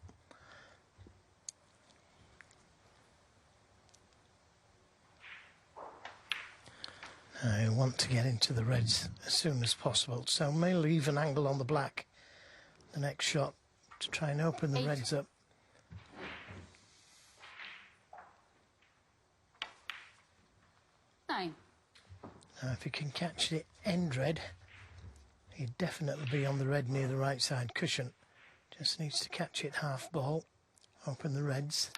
Speaker 3: I want to get into the reds as soon as possible, so may leave an angle on the black the next shot to try and open the reds up.
Speaker 2: 9.
Speaker 3: Now if he can catch the end red, he'd definitely be on the red near the right side cushion. Just needs to catch it half ball, open the reds.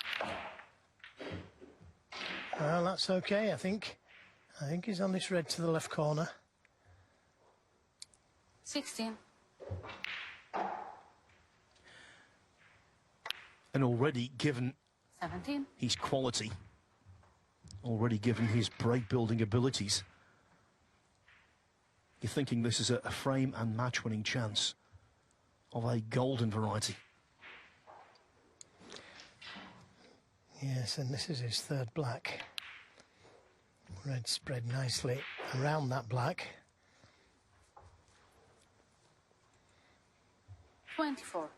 Speaker 3: Well, that's okay, I think. I think he's on this red to the left corner.
Speaker 2: 16.
Speaker 1: And already given
Speaker 2: 17.
Speaker 1: his quality, already given his break building abilities, you're thinking this is a frame and match winning chance of a golden variety.
Speaker 3: Yes, and this is his third black. Red spread nicely around that black.
Speaker 2: 24.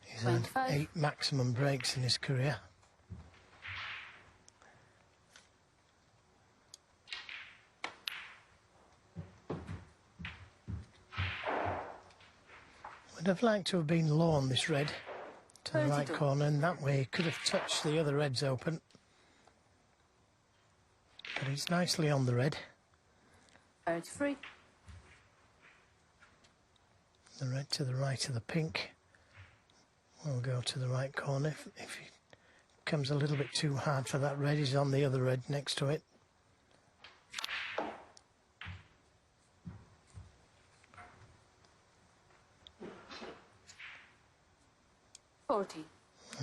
Speaker 3: He's had 8 maximum breaks in his career. Would have liked to have been low on this red to the right
Speaker 2: 32.
Speaker 3: corner, and that way he could have touched the other reds open. But he's nicely on the red.
Speaker 2: 33.
Speaker 3: The red to the right of the pink will go to the right corner. If he comes a little bit too hard for that red, he's on the other red next to it.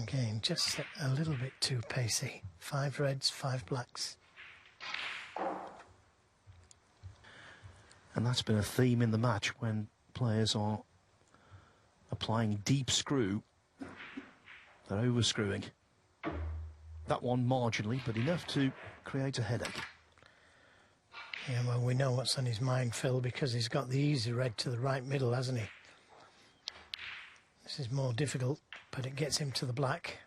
Speaker 3: Again, just a little bit too pacey. 5 reds, 5 blacks.
Speaker 1: And that's been a theme in the match when players are applying deep screw. They're overscrewing. That one marginally, but enough to create a headache.
Speaker 3: Yeah, well, we know what's on his mind, Phil, because he's got the easy red to the right middle, hasn't he? This is more difficult, but it gets him to the black.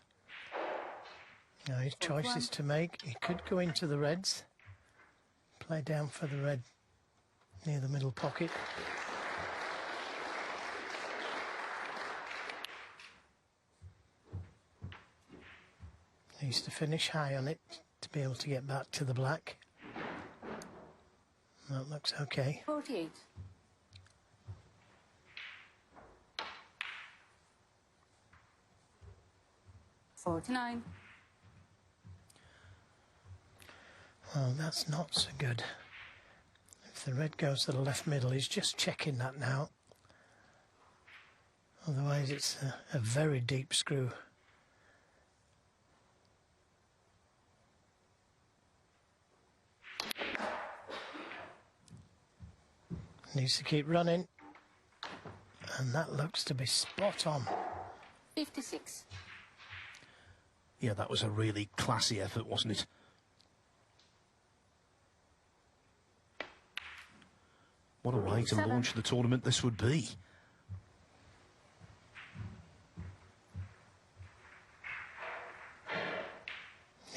Speaker 3: Now his choices to make. He could go into the reds, play down for the red near the middle pocket. Needs to finish high on it to be able to get back to the black. That looks okay.
Speaker 2: 48. 49.
Speaker 3: Well, that's not so good. If the red goes to the left middle, he's just checking that now. Otherwise, it's a very deep screw. Needs to keep running. And that looks to be spot on.
Speaker 2: 56.
Speaker 1: Yeah, that was a really classy effort, wasn't it? What a way to launch the tournament this would be.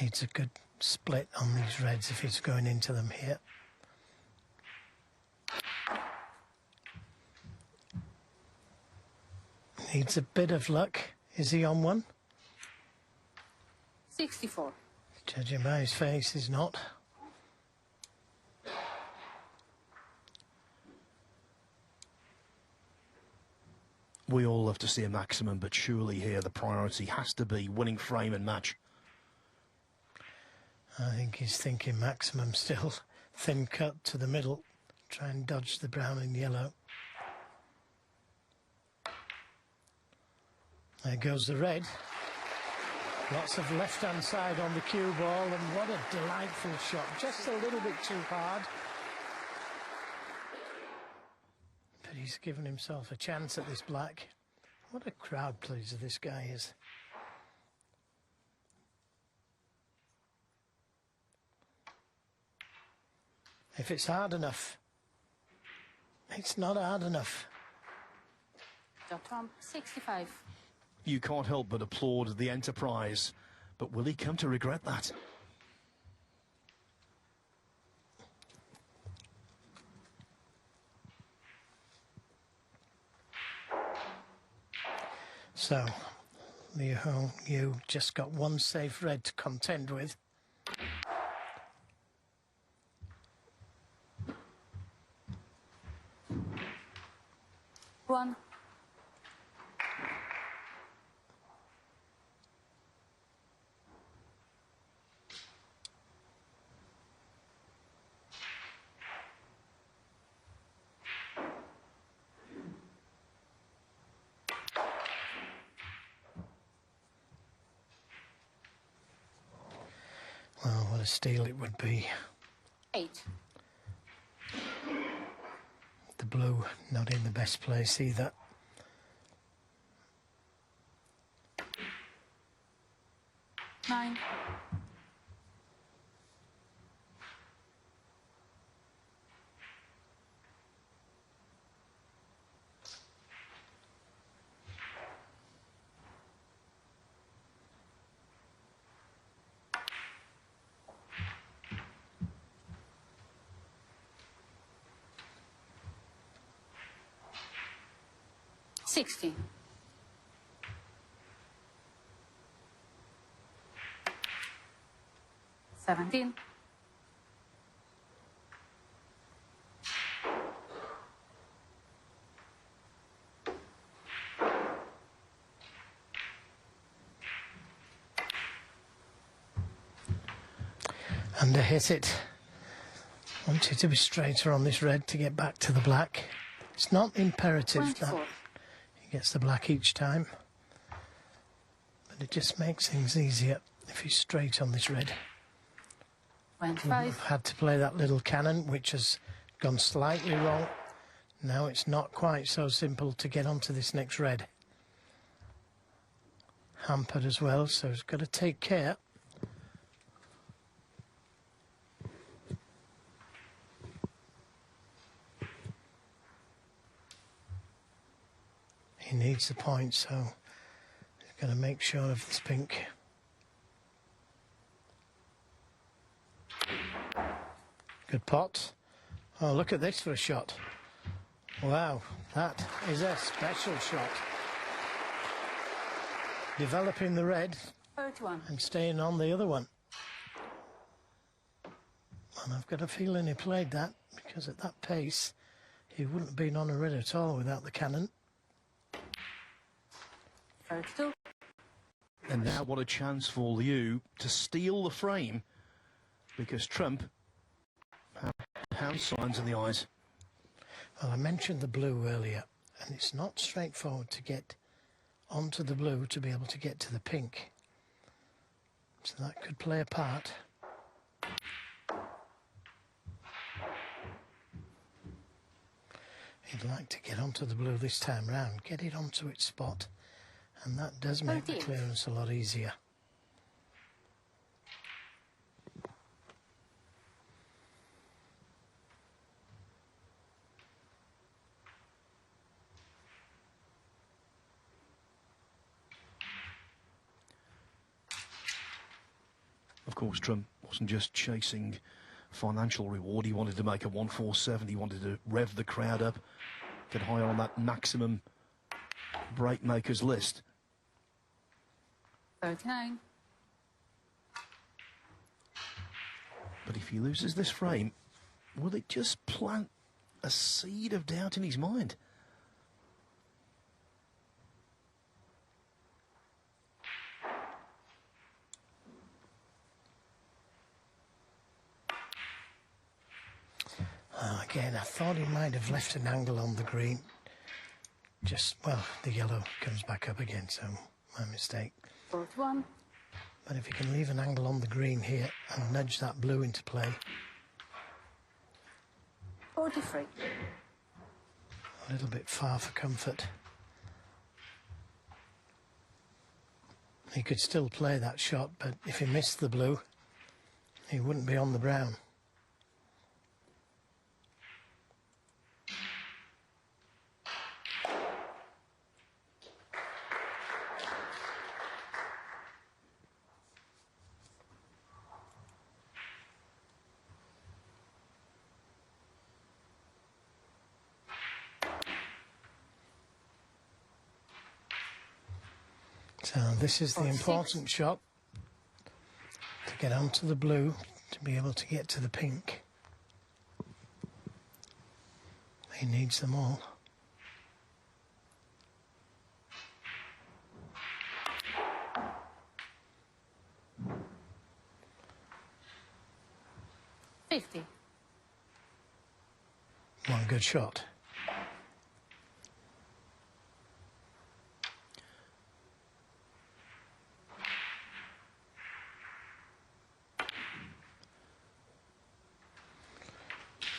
Speaker 3: Needs a good split on these reds if he's going into them here. Needs a bit of luck. Is he on one?
Speaker 2: 64.
Speaker 3: Judging by his face, he's not.
Speaker 1: We all love to see a maximum, but surely here the priority has to be winning frame and match.
Speaker 3: I think he's thinking maximum still. Thin cut to the middle. Try and dodge the brown and yellow. There goes the red. Lots of left-hand side on the cue ball, and what a delightful shot. Just a little bit too hard. But he's given himself a chance at this black. What a crowd pleaser this guy is. If it's hard enough, it's not hard enough.
Speaker 2: Judd Trump, 65.
Speaker 1: You can't help but applaud the enterprise, but will he come to regret that?
Speaker 3: So, Hongyu just got one safe red to contend with.
Speaker 2: One.
Speaker 3: Well, what a steal it would be.
Speaker 2: 8.
Speaker 3: The blue not in the best place either.
Speaker 2: Nine. $60. $17.
Speaker 3: And to hit it. Wanted to be straighter on this red to get back to the black. It's not imperative that
Speaker 2: 24.
Speaker 3: he gets the black each time, but it just makes things easier if he's straight on this red.
Speaker 2: 25.
Speaker 3: I've had to play that little cannon, which has gone slightly wrong. Now it's not quite so simple to get onto this next red. Hampered as well, so he's got to take care. He needs the point, so he's got to make sure of this pink. Good pot. Oh, look at this for a shot. Wow, that is a special shot. Developing the red
Speaker 2: 31.
Speaker 3: and staying on the other one. And I've got a feeling he played that because at that pace he wouldn't have been on a red at all without the cannon.
Speaker 2: 32.
Speaker 1: And now what a chance for Liu to steal the frame, because Trump had pound signs in the eyes.
Speaker 3: Well, I mentioned the blue earlier, and it's not straightforward to get onto the blue to be able to get to the pink. So that could play a part. He'd like to get onto the blue this time round, get it onto its spot, and that does make the clearance a lot easier.
Speaker 1: Of course, Trump wasn't just chasing financial reward. He wanted to make a 147. He wanted to rev the crowd up, get higher on that maximum break makers list.
Speaker 2: 39.
Speaker 1: But if he loses this frame, will it just plant a seed of doubt in his mind?
Speaker 3: Again, I thought he might have left an angle on the green. Just, well, the yellow comes back up again, so my mistake.
Speaker 2: 41.
Speaker 3: But if he can leave an angle on the green here and nudge that blue into play.
Speaker 2: 43.
Speaker 3: A little bit far for comfort. He could still play that shot, but if he missed the blue, he wouldn't be on the brown. So this is the important shot to get onto the blue, to be able to get to the pink. He needs them all.
Speaker 2: $50.
Speaker 3: One good shot.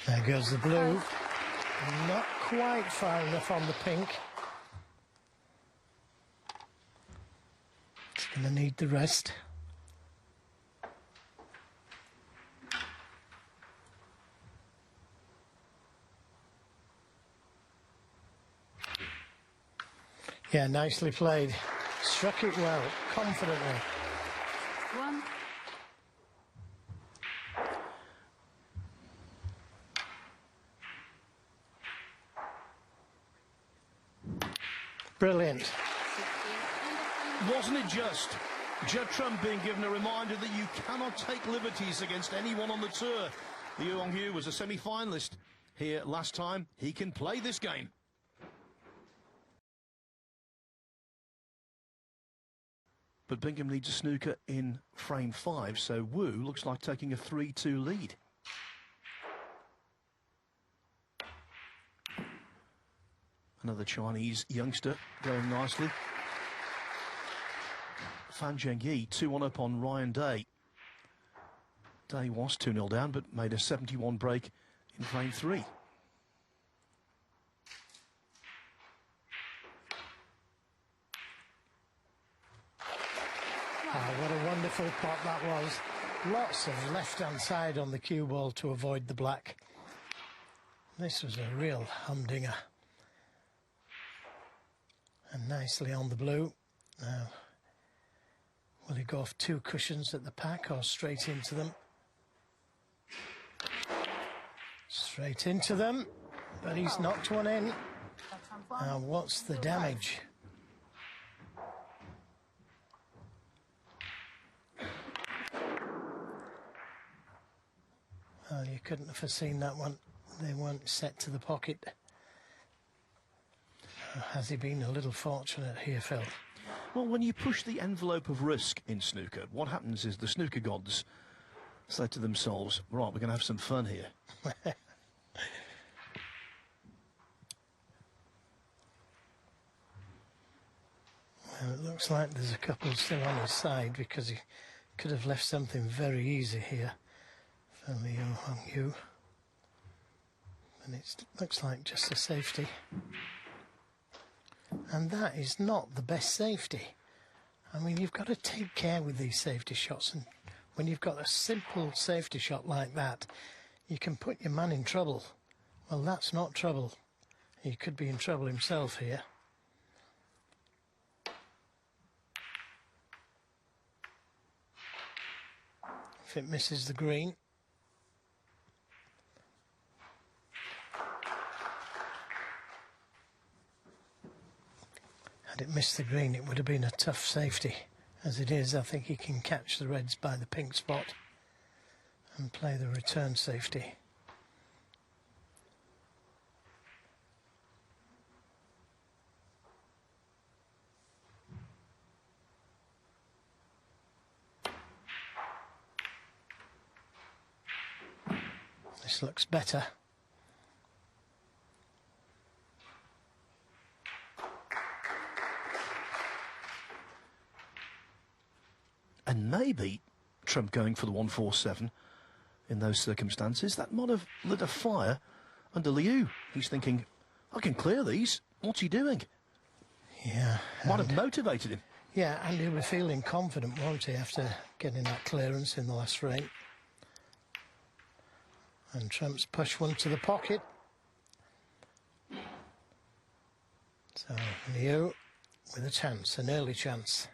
Speaker 3: There goes the blue. Not quite far enough on the pink. It's going to need the rest. Yeah, nicely played. Struck it well, confidently.
Speaker 2: One.
Speaker 3: Brilliant.
Speaker 1: Wasn't it just Judd being given a reminder that you cannot take liberties against anyone on the tour? The Hongyu was a semi-finalist here last time. He can play this game. But Bingham needs a snooker in frame 5, so Wu looks like taking a 3-2 lead. Another Chinese youngster going nicely. Fan Zhengyi 2-1 up on Ryan Day. Day was 2-0 down, but made a 71 break in frame 3.
Speaker 3: What a wonderful pot that was. Lots of left-hand side on the cue ball to avoid the black. This was a real humdinger. And nicely on the blue. Now, will he go off 2 cushions at the pack or straight into them? Straight into them, but he's knocked one in. Now, what's the damage? Well, you couldn't have foreseen that one. They weren't set to the pocket. Has he been a little fortunate here, Phil?
Speaker 1: Well, when you push the envelope of risk in snooker, what happens is the snooker gods say to themselves, right, we're going to have some fun here.
Speaker 3: Well, it looks like there's a couple still on his side because he could have left something very easy here for Leo Hongyu. And it looks like just a safety. And that is not the best safety. I mean, you've got to take care with these safety shots. And when you've got a simple safety shot like that, you can put your man in trouble. Well, that's not trouble. He could be in trouble himself here. If it misses the green. Had it missed the green, it would have been a tough safety. As it is, I think he can catch the reds by the pink spot and play the return safety. This looks better.
Speaker 1: And maybe Trump going for the 147 in those circumstances, that might have lit a fire under Liu. He's thinking, I can clear these. What's he doing?
Speaker 3: Yeah.
Speaker 1: Might have motivated him.
Speaker 3: Yeah, and he'll be feeling confident, won't he, after getting that clearance in the last frame. And Trump's pushed one to the pocket. So, Liu with a chance, an early chance.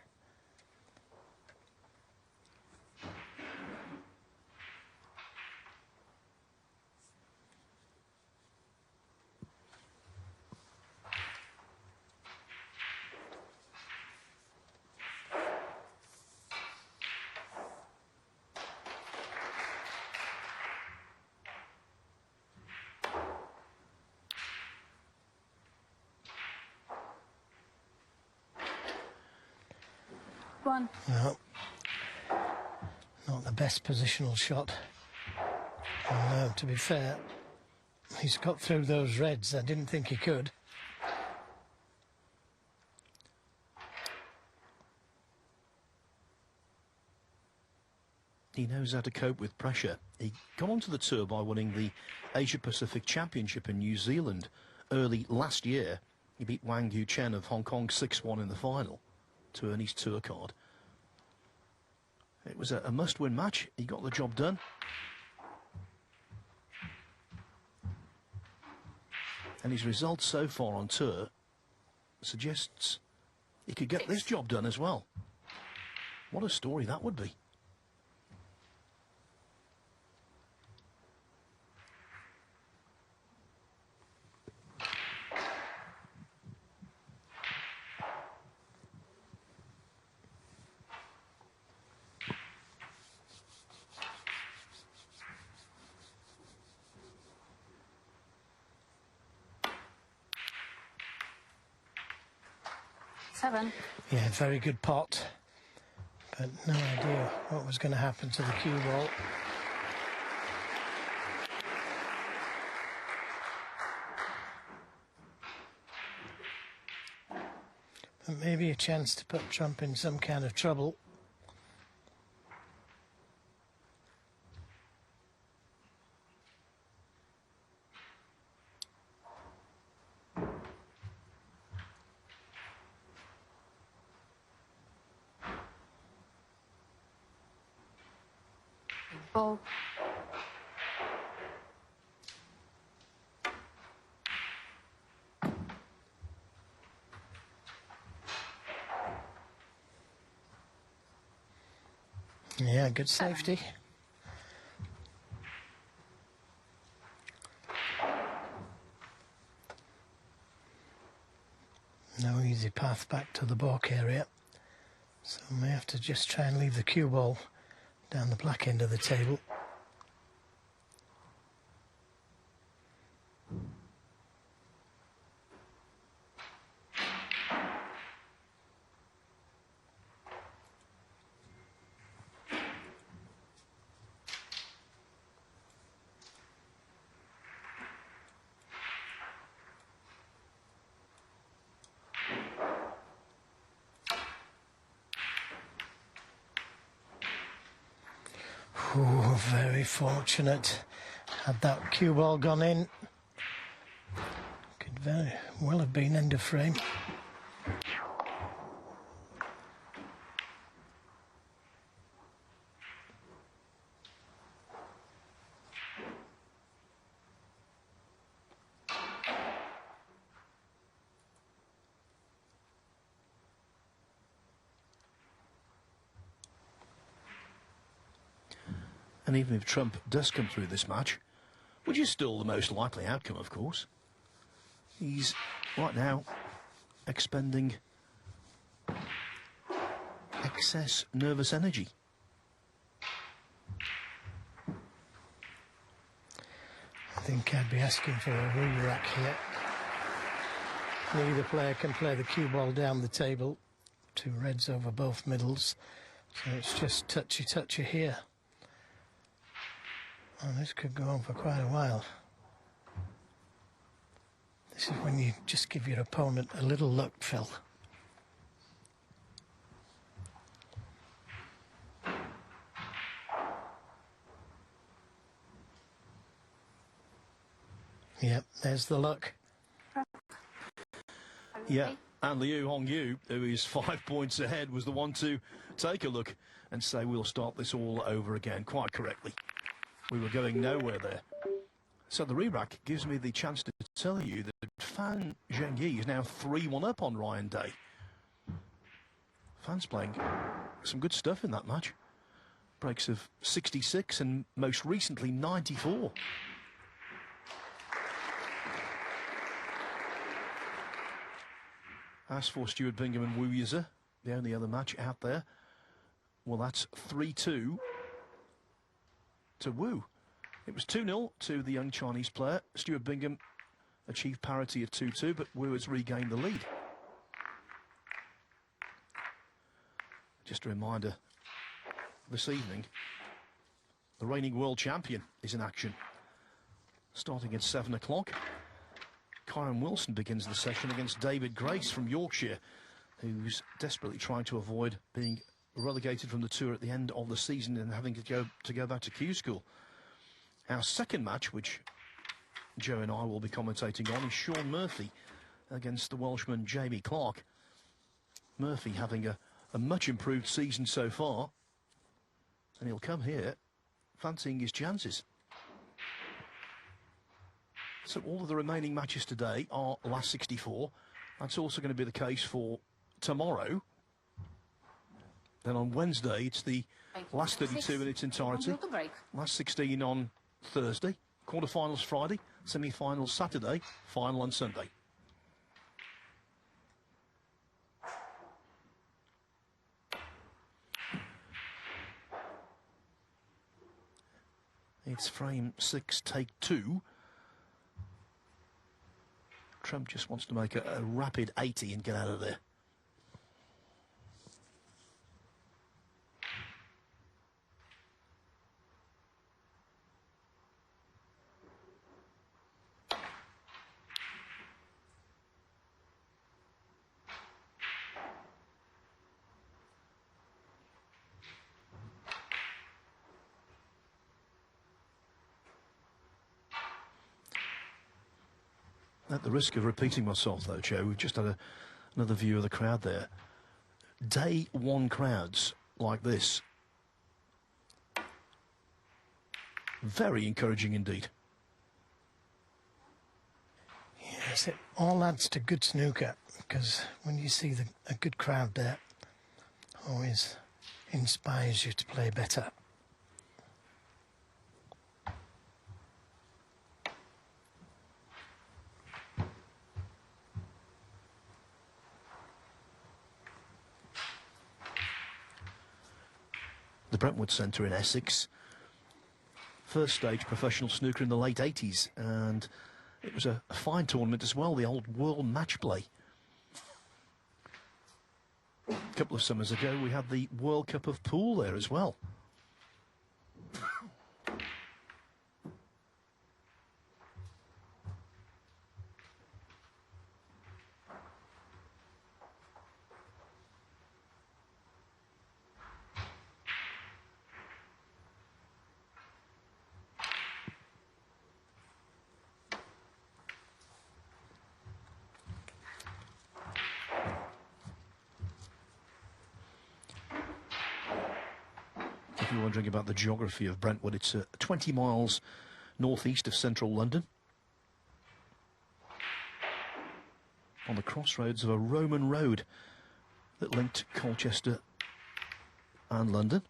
Speaker 2: 1.
Speaker 3: No, not the best positional shot. No, to be fair, he's got through those reds. I didn't think he could.
Speaker 1: He knows how to cope with pressure. He got onto the tour by winning the Asia Pacific Championship in New Zealand early last year. He beat Hongyu Chen of Hong Kong 6-1 in the final to earn his tour card. It was a must-win match. He got the job done. And his results so far on tour suggests he could get this job done as well. What a story that would be.
Speaker 3: Yeah, very good pot, but no idea what was going to happen to the cue ball. But maybe a chance to put Trump in some kind of trouble.
Speaker 2: Ball.
Speaker 3: Yeah, good safety. No easy path back to the balk area, so we may have to just try and leave the cue ball down the black end of the table. Oh, very fortunate. Had that cue ball gone in, could very well have been end of frame.
Speaker 1: And even if Trump does come through this match, which is still the most likely outcome, of course, he's right now expending excess nervous energy.
Speaker 3: I think I'd be asking for a re-rack here. Neither player can play the cue ball down the table. Two reds over both middles, so it's just touchy here. Oh, this could go on for quite a while. This is when you just give your opponent a little luck, Phil. Yep, there's the luck.
Speaker 1: Yeah, and Liu Hongyu, who is 5 points ahead, was the one to take a look and say, we'll start this all over again, quite correctly. We were going nowhere there. So the re-rack gives me the chance to tell you that Fan Zhengyi is now 3-1 up on Ryan Day. Fan's playing some good stuff in that match. Breaks of 66 and most recently 94. As for Stuart Bingham and Wu Yize, the only other match out there, well, that's 3-2 to Wu. It was 2-0 to the young Chinese player. Stuart Bingham achieved parity at 2-2, but Wu has regained the lead. Just a reminder, this evening, the reigning world champion is in action. Starting at 7 o'clock, Kyron Wilson begins the session against David Grace from Yorkshire, who's desperately trying to avoid being relegated from the tour at the end of the season and having to go back to Q School. Our second match, which Joe and I will be commentating on, is Sean Murphy against the Welshman Jamie Clark. Murphy having a much improved season so far, and he'll come here fancying his chances. So all of the remaining matches today are last 64. That's also going to be the case for tomorrow. Then on Wednesday, it's the last 32 in its entirety. Last 16 on Thursday. Quarterfinals Friday. Semi-finals Saturday. Final on Sunday. It's frame 6, take 2. Trump just wants to make a rapid 80 and get out of there. At the risk of repeating myself, though, Joe, we've just had another view of the crowd there. Day one crowds like this. Very encouraging indeed.
Speaker 3: Yes, it all adds to good snooker, because when you see a good crowd there, always inspires you to play better.
Speaker 1: The Brentwood Centre in Essex. First stage professional snooker in the late 80s, and it was a fine tournament as well, the old World Match Play. A couple of summers ago we had the World Cup of Pool there as well. If you're wondering about the geography of Brentwood, it's 20 miles northeast of central London, on the crossroads of a Roman road that linked Colchester and London.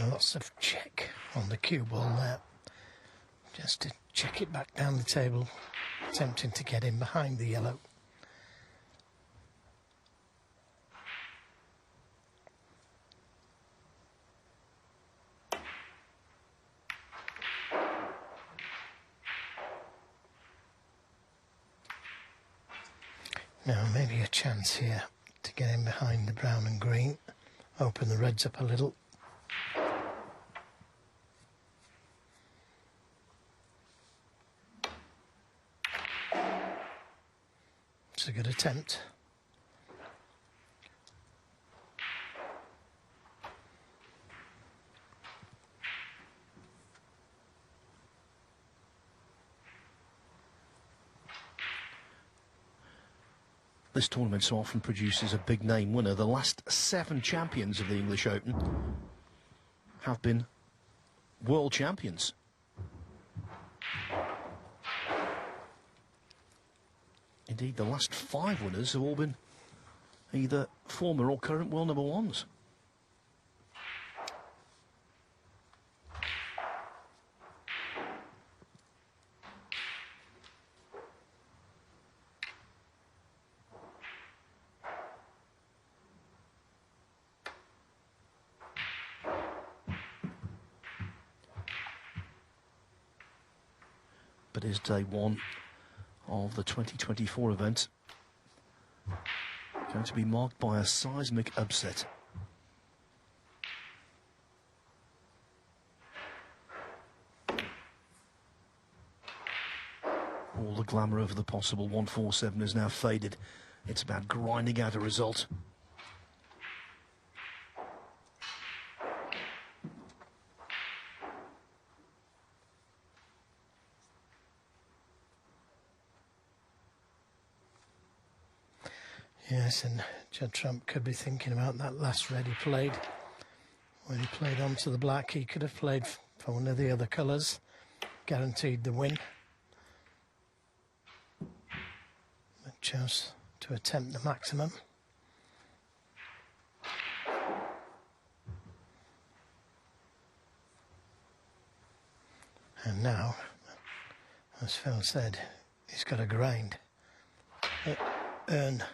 Speaker 3: Lots of check on the cue ball there, just to check it back down the table, attempting to get in behind the yellow. Now maybe a chance here to get in behind the brown and green, open the reds up a little. It's a good attempt.
Speaker 1: This tournament so often produces a big name winner. The last 7 champions of the English Open have been world champions. Indeed, the last 5 winners have all been either former or current world number ones. But is day one of the 2024 event going to be marked by a seismic upset? All the glamour of the possible 147 is now faded. It's about grinding out a result.
Speaker 3: Yes, and Judd Trump could be thinking about that last red he played. When he played onto the black, he could have played for one of the other colours, guaranteed the win. But chose to attempt the maximum. And now, as Phil said, he's got to grind, earn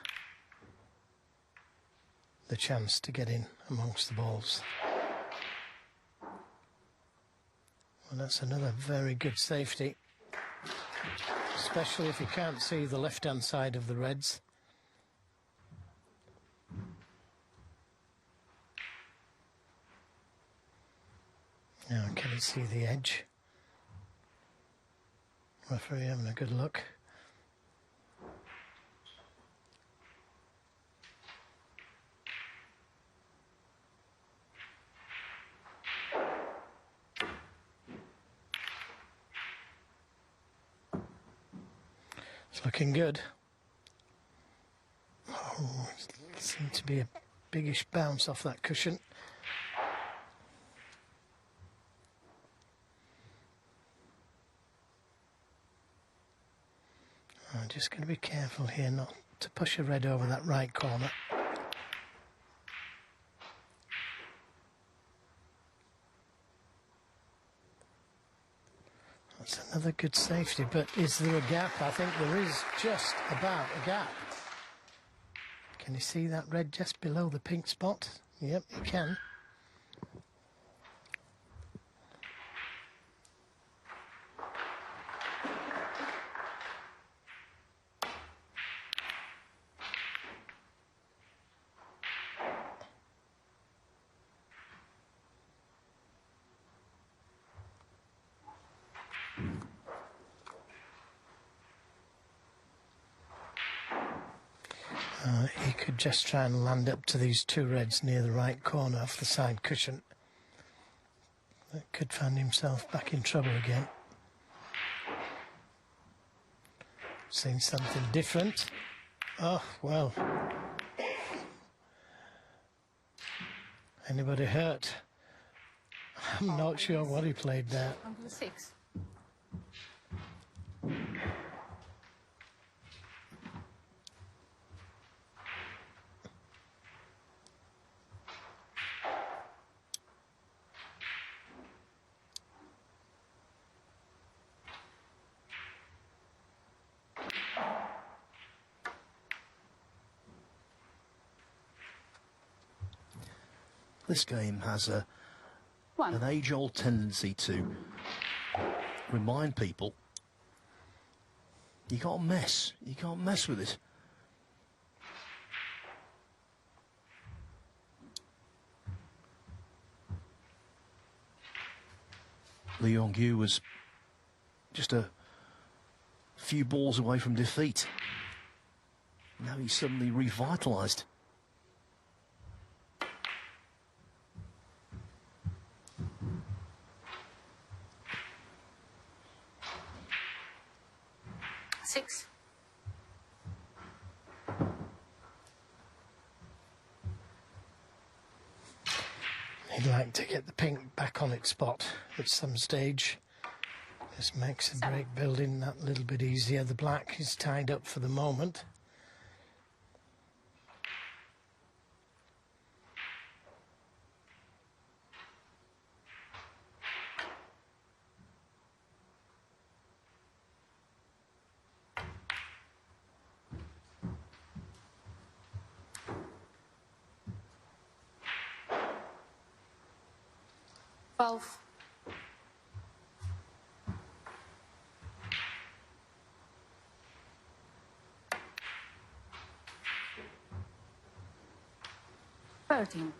Speaker 3: the chance to get in amongst the balls. Well, that's another very good safety, especially if you can't see the left-hand side of the reds. Now, can you see the edge? Referee having a good look. It's looking good. Oh, seemed to be a biggish bounce off that cushion. I'm just going to be careful here not to push a red over that right corner. That's another good safety, but is there a gap? I think there is just about a gap. Can you see that red just below the pink spot? Yep, you can. He could just try and land up to these two reds near the right corner off the side cushion. That could find himself back in trouble again. Seen something different. Oh, well. Anybody hurt? I'm not sure what he played there.
Speaker 2: Number 6.
Speaker 1: This game has an
Speaker 2: 1.
Speaker 1: age-old tendency to remind people you can't mess with it. Hongyu was just a few balls away from defeat. Now he's suddenly revitalised.
Speaker 3: He'd like to get the pink back on its spot at some stage. This makes the break building that little bit easier. The black is tied up for the moment.
Speaker 2: 12. Thirteen.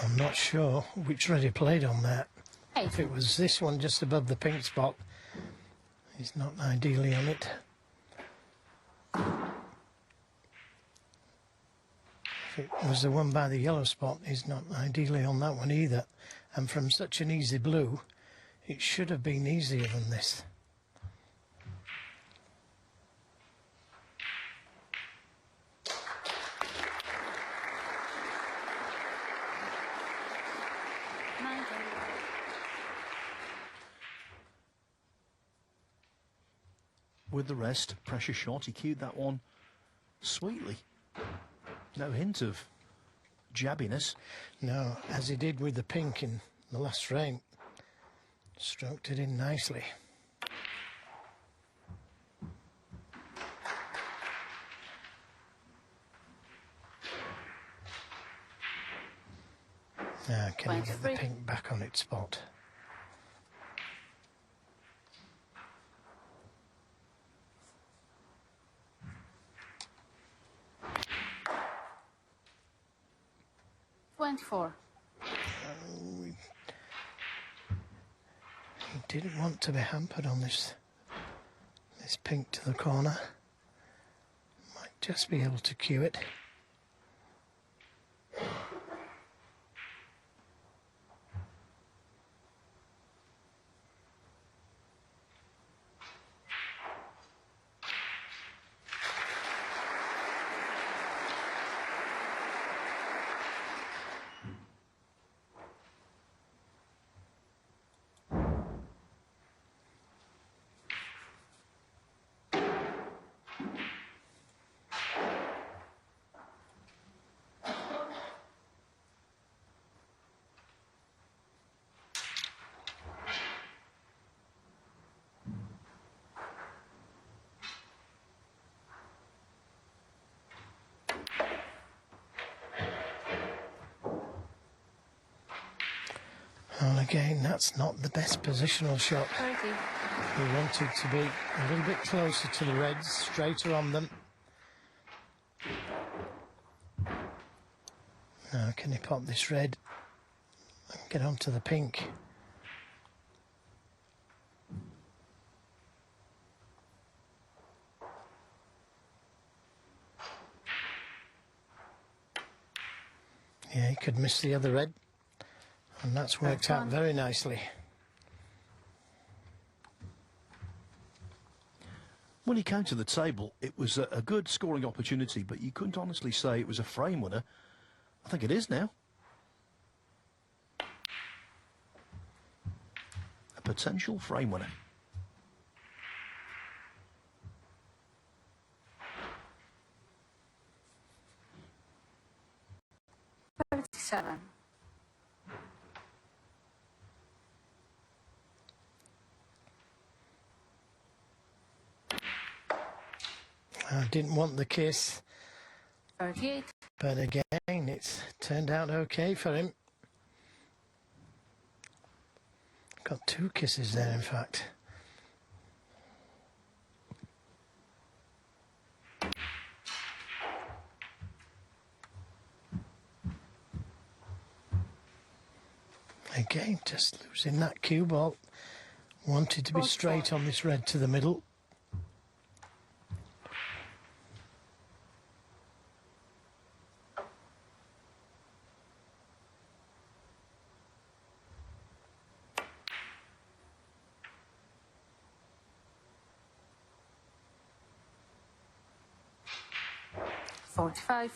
Speaker 3: I'm not sure which red he played on that. If
Speaker 2: 18.
Speaker 3: it was this one just above the pink spot, he's not ideally on it. If it was the one by the yellow spot, he's not ideally on that one either. And from such an easy blue, it should have been easier than this.
Speaker 1: With the rest, pressure shot, he cued that one sweetly. No hint of jabbiness.
Speaker 3: No, as he did with the pink in the last frame. Stroked it in nicely. Now, can he get the pink back on its spot?
Speaker 2: Twenty-four.
Speaker 3: He didn't want to be hampered on this pink to the corner. Might just be able to cue it. Well, again, that's not the best positional shot.
Speaker 2: 30.
Speaker 3: We wanted to be a little bit closer to the reds, straighter on them. Now, can he pop this red and get onto the pink? Yeah, he could miss the other red. And that's worked out very nicely.
Speaker 1: When he came to the table, it was a good scoring opportunity, but you couldn't honestly say it was a frame winner. I think it is now. A potential frame winner.
Speaker 2: Seven.
Speaker 3: I didn't want the kiss,
Speaker 2: 38.
Speaker 3: but again, it's turned out okay for him. Got two kisses there, in fact. Again, just losing that cue ball. Wanted to be straight on this red to the middle.
Speaker 2: $45.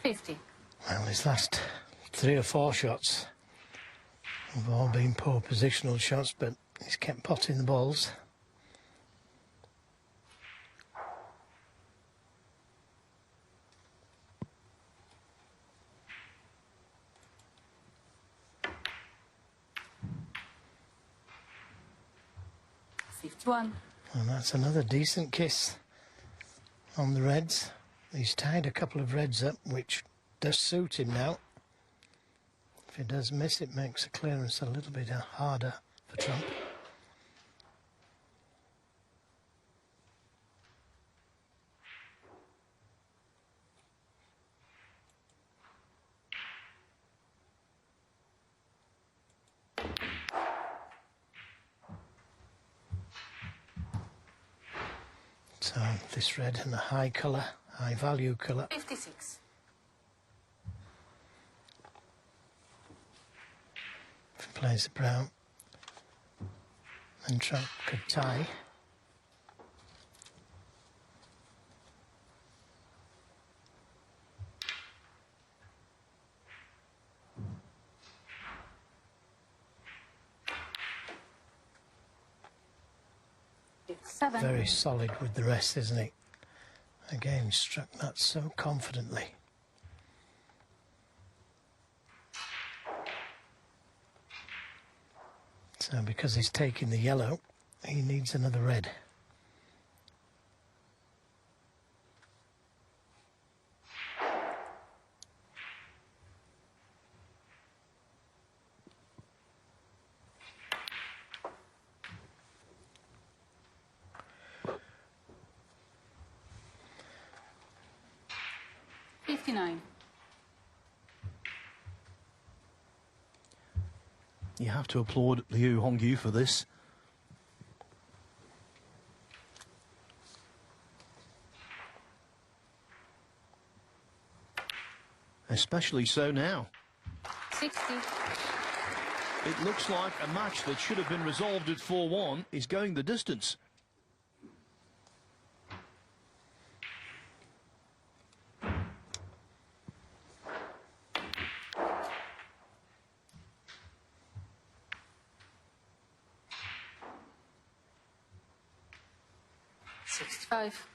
Speaker 2: 50.
Speaker 3: Well, his last 3 or 4 shots have all been poor positional shots, but he's kept potting the balls.
Speaker 2: One.
Speaker 3: And that's another decent kiss on the reds. He's tied a couple of reds up, which does suit him now. If he does miss, it makes the clearance a little bit harder for Trump. So this red and a high colour, high value colour.
Speaker 2: 56.
Speaker 3: If he plays the brown, then Trump could tie.
Speaker 2: Seven.
Speaker 3: Very solid with the rest, isn't he? Again, struck that so confidently. So because he's taking the yellow, he needs another red.
Speaker 1: You have to applaud Liu Hongyu for this. Especially so now.
Speaker 2: 60.
Speaker 1: It looks like a match that should have been resolved at 4-1 is going the distance.
Speaker 2: Five.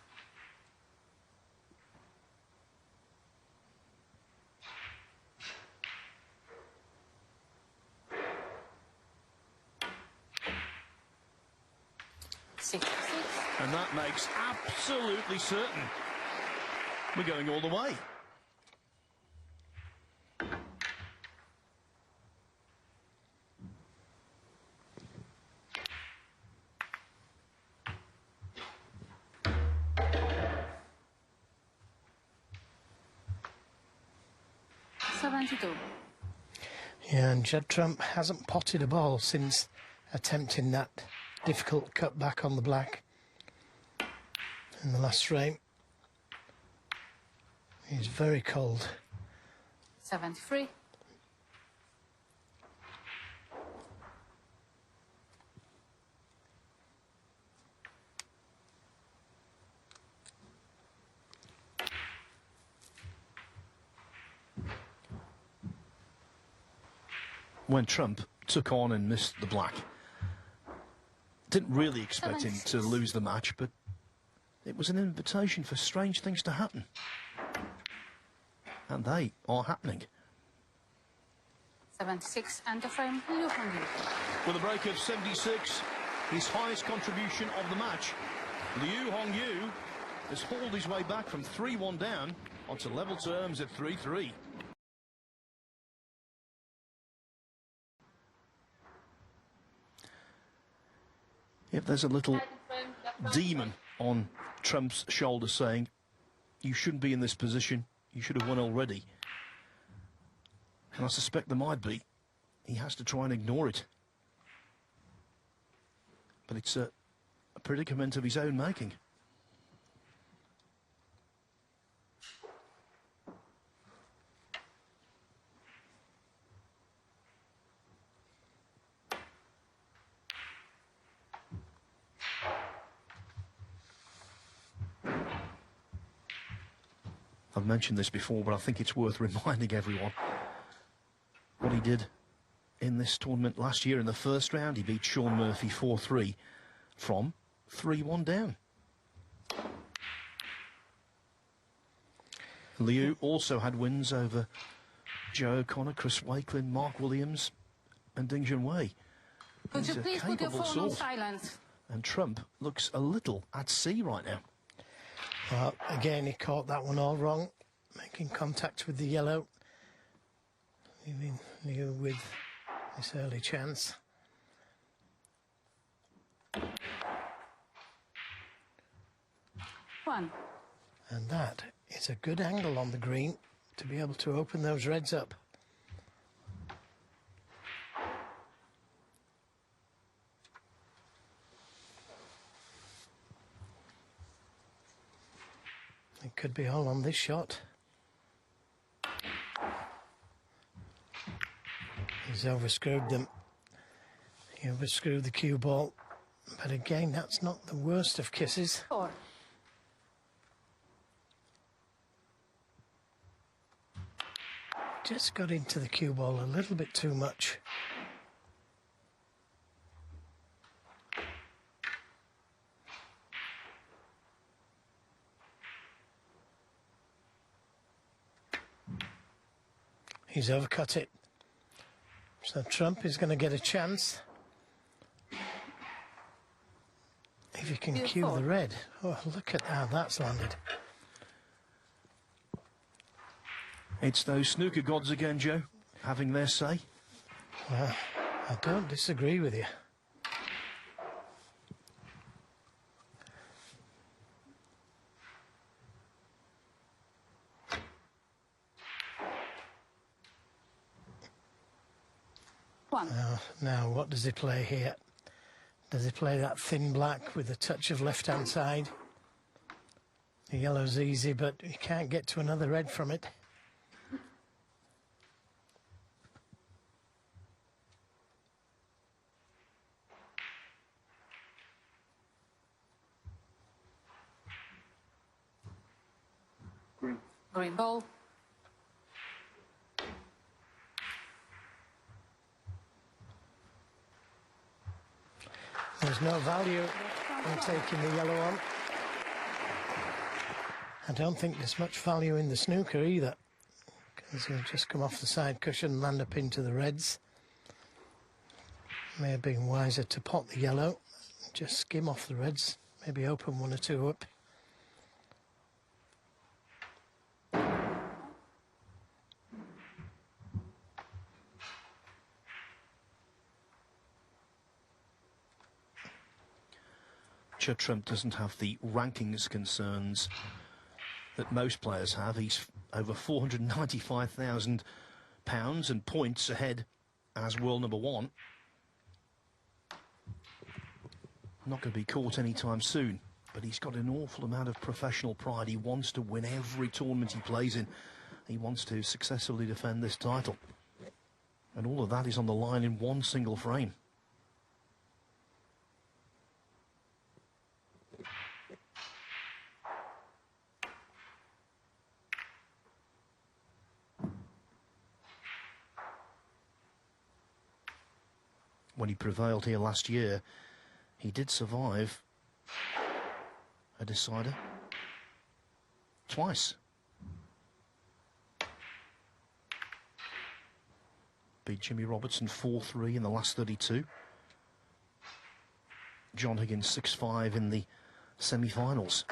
Speaker 1: And that makes absolutely certain we're going all the way.
Speaker 3: Yeah, and Judd Trump hasn't potted a ball since attempting that difficult cut back on the black in the last frame. He's very cold.
Speaker 2: 73.
Speaker 1: When Trump took on and missed the black, didn't really expect him to lose the match, but it was an invitation for strange things to happen. And they are happening.
Speaker 2: 76 and the frame, Liu Hongyu.
Speaker 1: With a break of 76, his highest contribution of the match, Liu Hongyu has hauled his way back from 3-1 down onto level terms at 3-3. If there's a little demon on Trump's shoulder saying, you shouldn't be in this position, you should have won already. And I suspect there might be. He has to try and ignore it. But it's a predicament of his own making. A I've mentioned this before, but I think it's worth reminding everyone what he did in this tournament last year in the first round. He beat Sean Murphy 4-3 from 3-1 down. Liu also had wins over Joe O'Connor, Chris Wakelin, Mark Williams and Ding Junhui.
Speaker 2: Could
Speaker 1: He's
Speaker 2: you
Speaker 1: a
Speaker 2: please put your
Speaker 1: capable
Speaker 2: phone on
Speaker 1: sort.
Speaker 2: silent?
Speaker 1: And Trump looks a little at sea right now.
Speaker 3: Well, again, he caught that one all wrong, making contact with the yellow, leaving Liu with this early chance.
Speaker 2: One.
Speaker 3: And that is a good angle on the green to be able to open those reds up. It could be all on this shot. He's overscrewed them. He overscrewed the cue ball. But again, that's not the worst of kisses.
Speaker 2: 4.
Speaker 3: Just got into the cue ball a little bit too much. He's overcut it. So Trump is going to get a chance. If he can cue the red. Oh, look at how that's landed.
Speaker 1: It's those snooker gods again, Joe, having their say.
Speaker 3: Well, I don't disagree with you.
Speaker 2: One.
Speaker 3: Now, what does he play here? Does he play that thin black with a touch of left-hand side? The yellow's easy, but he can't get to another red from it.
Speaker 2: Green ball.
Speaker 3: There's no value in taking the yellow on. I don't think there's much value in the snooker either, because he'll just come off the side cushion and land up into the reds. May have been wiser to pot the yellow, just skim off the reds, maybe open one or two up.
Speaker 1: Judd Trump doesn't have the rankings concerns that most players have. He's over £495,000 and points ahead as world number one. Not going to be caught anytime soon, but he's got an awful amount of professional pride. He wants to win every tournament he plays in. He wants to successfully defend this title. And all of that is on the line in one single frame. When he prevailed here last year, he did survive a decider twice. Beat Jimmy Robertson 4-3 in the last 32. John Higgins 6-5 in the semi-finals.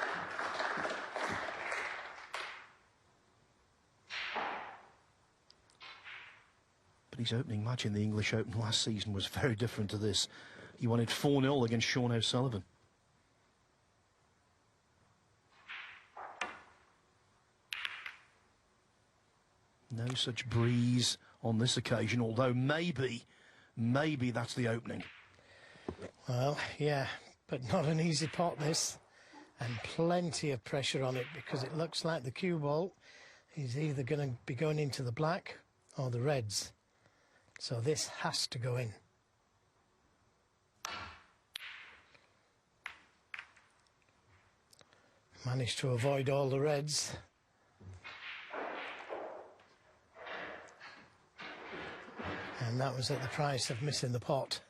Speaker 1: His opening match in the English Open last season was very different to this. He won it 4-0 against Sean O'Sullivan. No such breeze on this occasion, although maybe that's the opening.
Speaker 3: Well, yeah, but not an easy pot this, and plenty of pressure on it, because it looks like the cue ball is either going to be going into the black or the reds. So this has to go in. Managed to avoid all the reds. And that was at the price of missing the pot.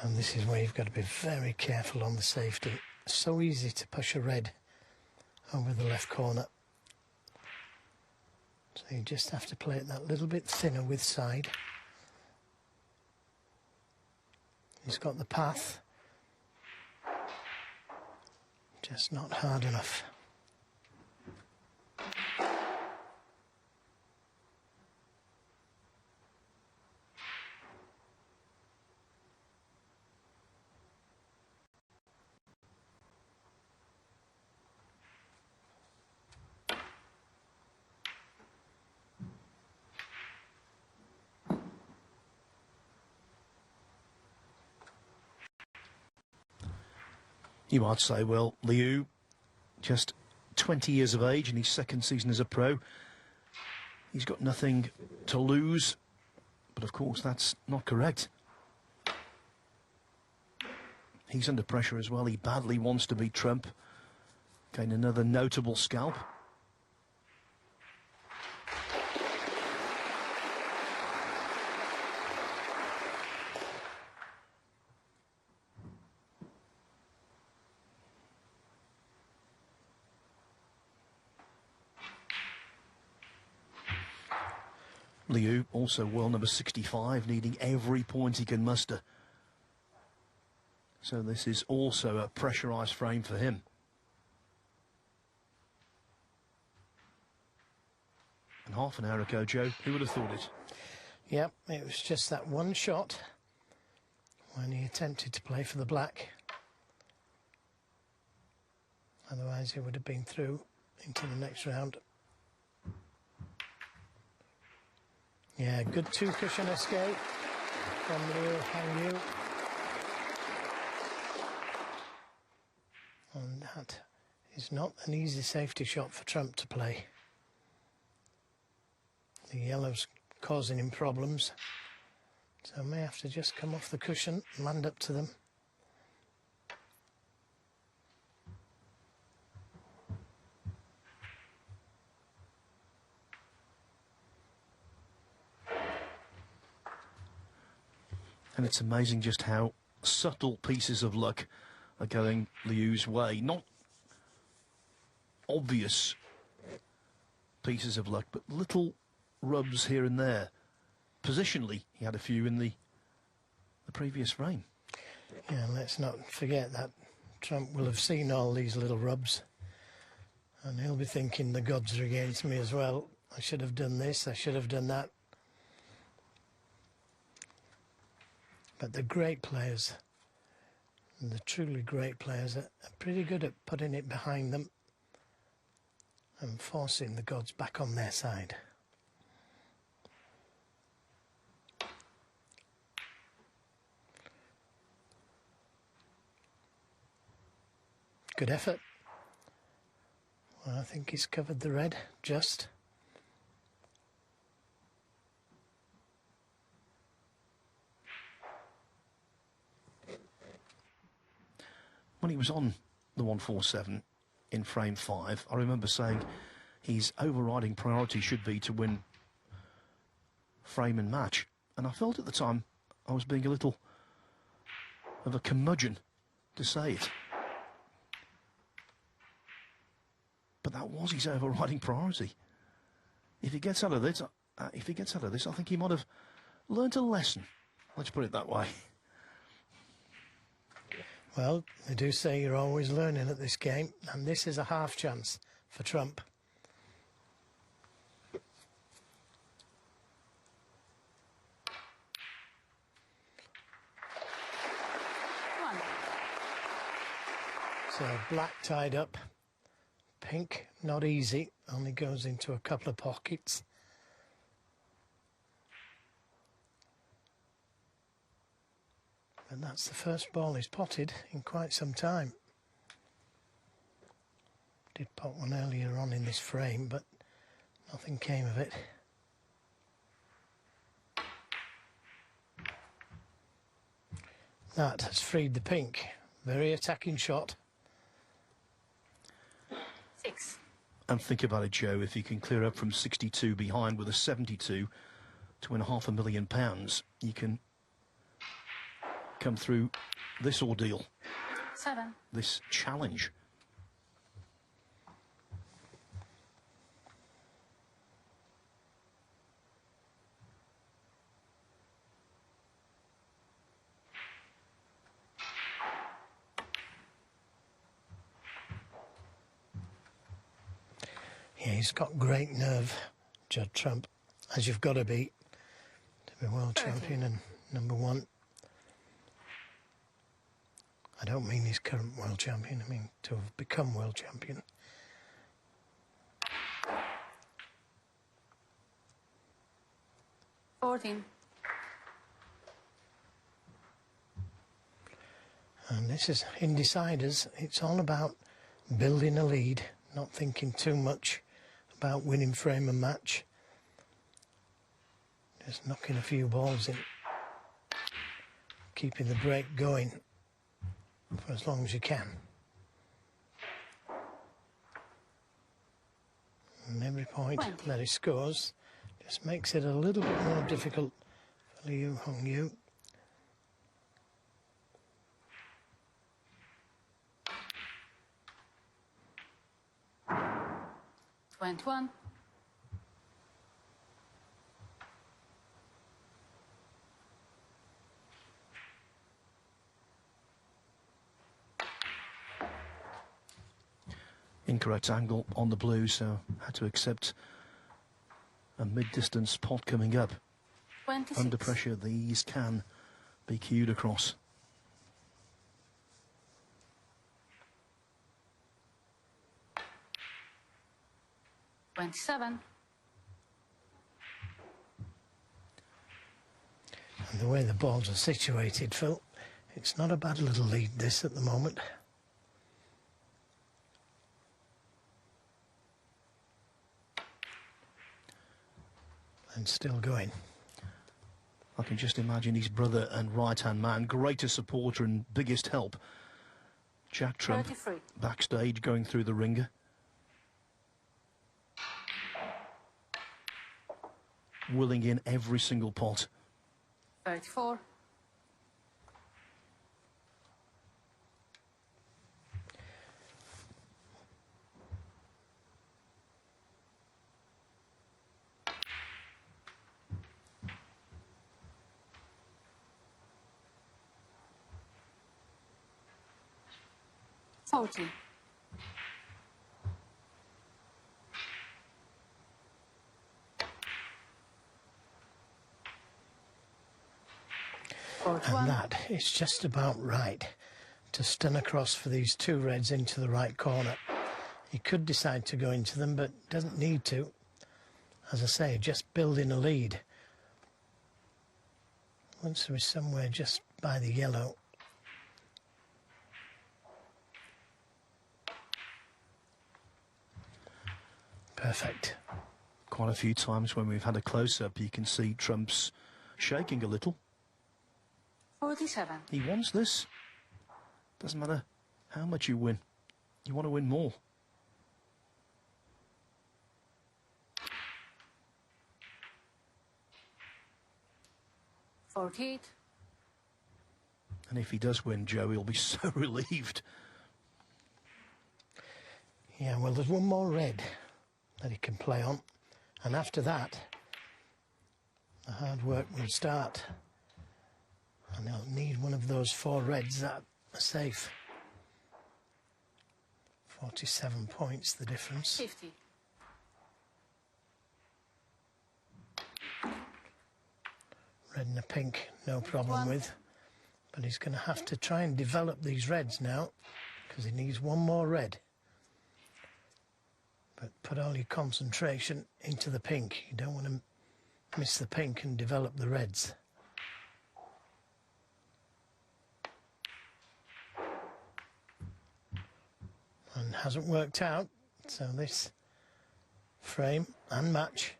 Speaker 3: And this is where you've got to be very careful on the safety. It's so easy to push a red over the left corner. So you just have to play it that little bit thinner with side. He's got the path, just not hard enough.
Speaker 1: You might say, well, Liu, just 20 years of age in his second season as a pro. He's got nothing to lose. But of course, that's not correct. He's under pressure as well. He badly wants to beat Trump. Gain another notable scalp. Liu, also world number 65, needing every point he can muster. So this is also a pressurised frame for him. And half an hour ago, Joe, who would have thought it?
Speaker 3: Yep, it was just that one shot when he attempted to play for the black. Otherwise he would have been through into the next round. Yeah, good two-cushion escape from Hongyu. And that is not an easy safety shot for Trump to play. The yellow's causing him problems, so may have to just come off the cushion and land up to them.
Speaker 1: And it's amazing just how subtle pieces of luck are going Liu's way. Not obvious pieces of luck, but little rubs here and there. Positionally, he had a few in the previous frame.
Speaker 3: Yeah, let's not forget that Trump will have seen all these little rubs, and he'll be thinking the gods are against me as well. I should have done this, I should have done that. But the great players, the truly great players, are pretty good at putting it behind them and forcing the gods back on their side. Good effort. Well, I think he's covered the red just.
Speaker 1: When he was on the 147 in frame 5, I remember saying his overriding priority should be to win frame and match. And I felt at the time I was being a little of a curmudgeon to say it. But that was his overriding priority. If he gets out of this, I think he might have learnt a lesson. Let's put it that way.
Speaker 3: Well, they do say you're always learning at this game, and this is a half chance for Trump.
Speaker 2: One.
Speaker 3: So black tied up, pink not easy, only goes into a couple of pockets. But that's the first ball he's potted in quite some time. Did pot one earlier on in this frame, but nothing came of it. That has freed the pink. Very attacking shot.
Speaker 2: 6.
Speaker 1: And think about it, Joe, if you can clear up from 62 behind with a 72 to win £500,000, you can come through this ordeal,
Speaker 2: 7.
Speaker 1: this challenge.
Speaker 3: Yeah, he's got great nerve, Judd Trump, as you've got to be world champion and number one. I don't mean his current world champion, I mean to have become world champion.
Speaker 2: $14.
Speaker 3: And this is in deciders. It's all about building a lead, not thinking too much about winning frame and match. Just knocking a few balls in, keeping the break going for as long as you can. And every point that he scores just makes it a little bit more difficult for Liu Hongyu.
Speaker 2: $21.
Speaker 1: Incorrect angle on the blue, so had to accept a mid-distance pot coming up.
Speaker 2: 26.
Speaker 1: Under pressure, these can be cued across.
Speaker 2: $27.
Speaker 3: And the way the balls are situated, Phil, it's not a bad little lead, this, at the moment. And still going.
Speaker 1: I can just imagine his brother and right-hand man, greatest supporter and biggest help, Jack Trump,
Speaker 2: 33.
Speaker 1: backstage going through the ringer. Willing in every single pot.
Speaker 2: 34. $40.
Speaker 3: And that is just about right to stun across for these two reds into the right corner. He could decide to go into them, but doesn't need to. As I say, just building a lead. Once there is somewhere just by the yellow. Perfect.
Speaker 1: Quite a few times when we've had a close-up, you can see Trump's shaking a little.
Speaker 2: 47.
Speaker 1: He wants this. Doesn't matter how much you win. You want to win more.
Speaker 2: $48.
Speaker 1: And if he does win, Joe, he'll be so relieved.
Speaker 3: Yeah, well, there's one more red that he can play on. And after that, the hard work will start. And he'll need one of those four reds that are safe. 47 points, the difference.
Speaker 2: 50.
Speaker 3: Red and a pink, no problem with. But he's going to have to try and develop these reds now, because he needs one more red. But put all your concentration into the pink. You don't want to miss the pink and develop the reds. and hasn't worked out. So this frame and match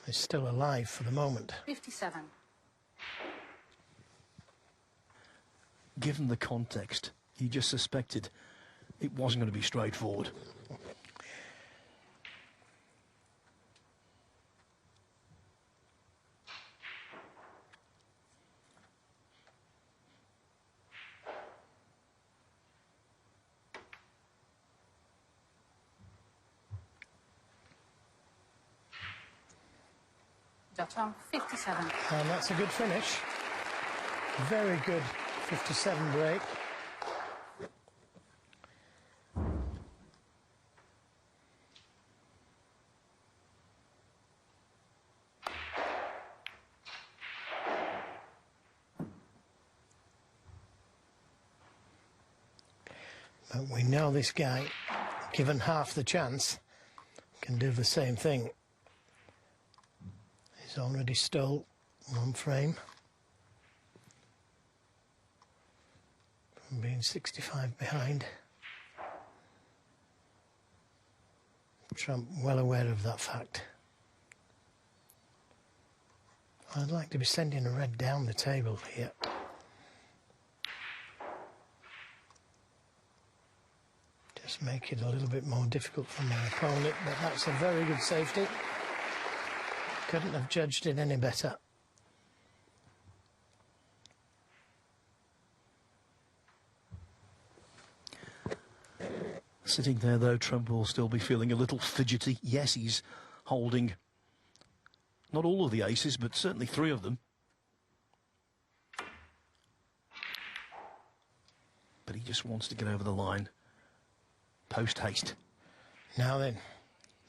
Speaker 3: is still alive for the moment.
Speaker 2: 57.
Speaker 1: Given the context, you just suspected it wasn't going to be straightforward.
Speaker 2: Judd Trump, 57.
Speaker 3: And that's a good finish. Very good 57 break. But we know this guy, given half the chance, can do the same thing. He's already stole one frame from being 65 behind. Trump well aware of that fact. I'd like to be sending a red down the table here. Just make it a little bit more difficult for my opponent, but that's a very good safety. Couldn't have judged it any better.
Speaker 1: Sitting there, though, Trump will still be feeling a little fidgety. Yes, he's holding not all of the aces, but certainly 3 of them. But he just wants to get over the line post-haste.
Speaker 3: Now then,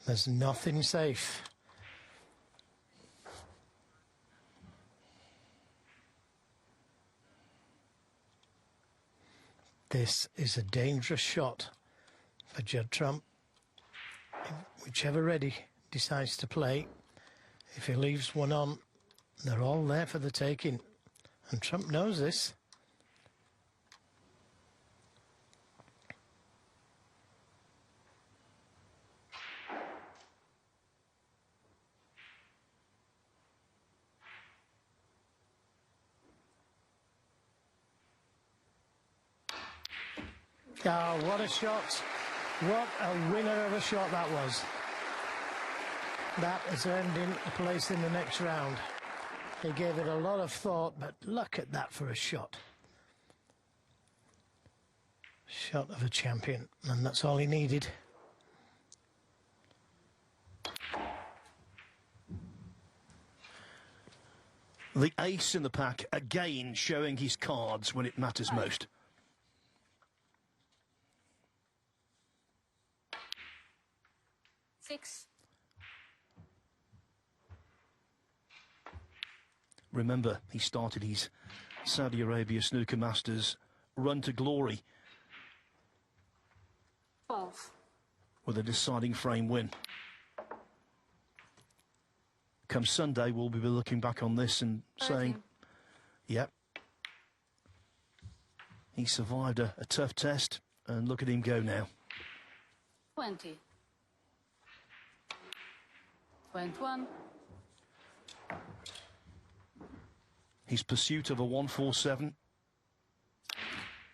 Speaker 3: there's nothing safe. This is a dangerous shot for Judd Trump. Whichever ready decides to play, if he leaves one on, they're all there for the taking. And Trump knows this. Oh, what a shot. What a winner of a shot that was. That has earned him a place in the next round. He gave it a lot of thought, but look at that for a shot. Shot of a champion, and that's all he needed.
Speaker 1: The ace in the pack, again showing his cards when it matters most.
Speaker 2: Six.
Speaker 1: Remember, he started his Saudi Arabia Snooker Masters run to glory
Speaker 2: 12.
Speaker 1: with a deciding frame win. Come Sunday, we'll be looking back on this and
Speaker 2: 13.
Speaker 1: saying, yep, he survived a tough test, and look at him go now.
Speaker 2: 20. 21.
Speaker 1: His pursuit of a 147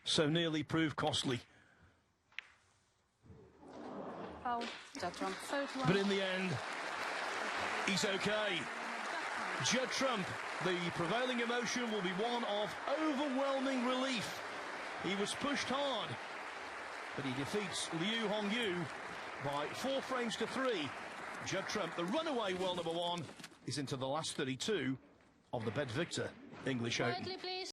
Speaker 1: so nearly proved costly.
Speaker 2: Foul. Judd Trump, 31.
Speaker 1: But in the end, he's okay. Judd Trump, the prevailing emotion will be one of overwhelming relief. He was pushed hard, but he defeats Hongyu by 4 frames to 3. Judd Trump, the runaway world #1, is into the last 32 of the Bet Victor English Open.
Speaker 2: Quietly, please.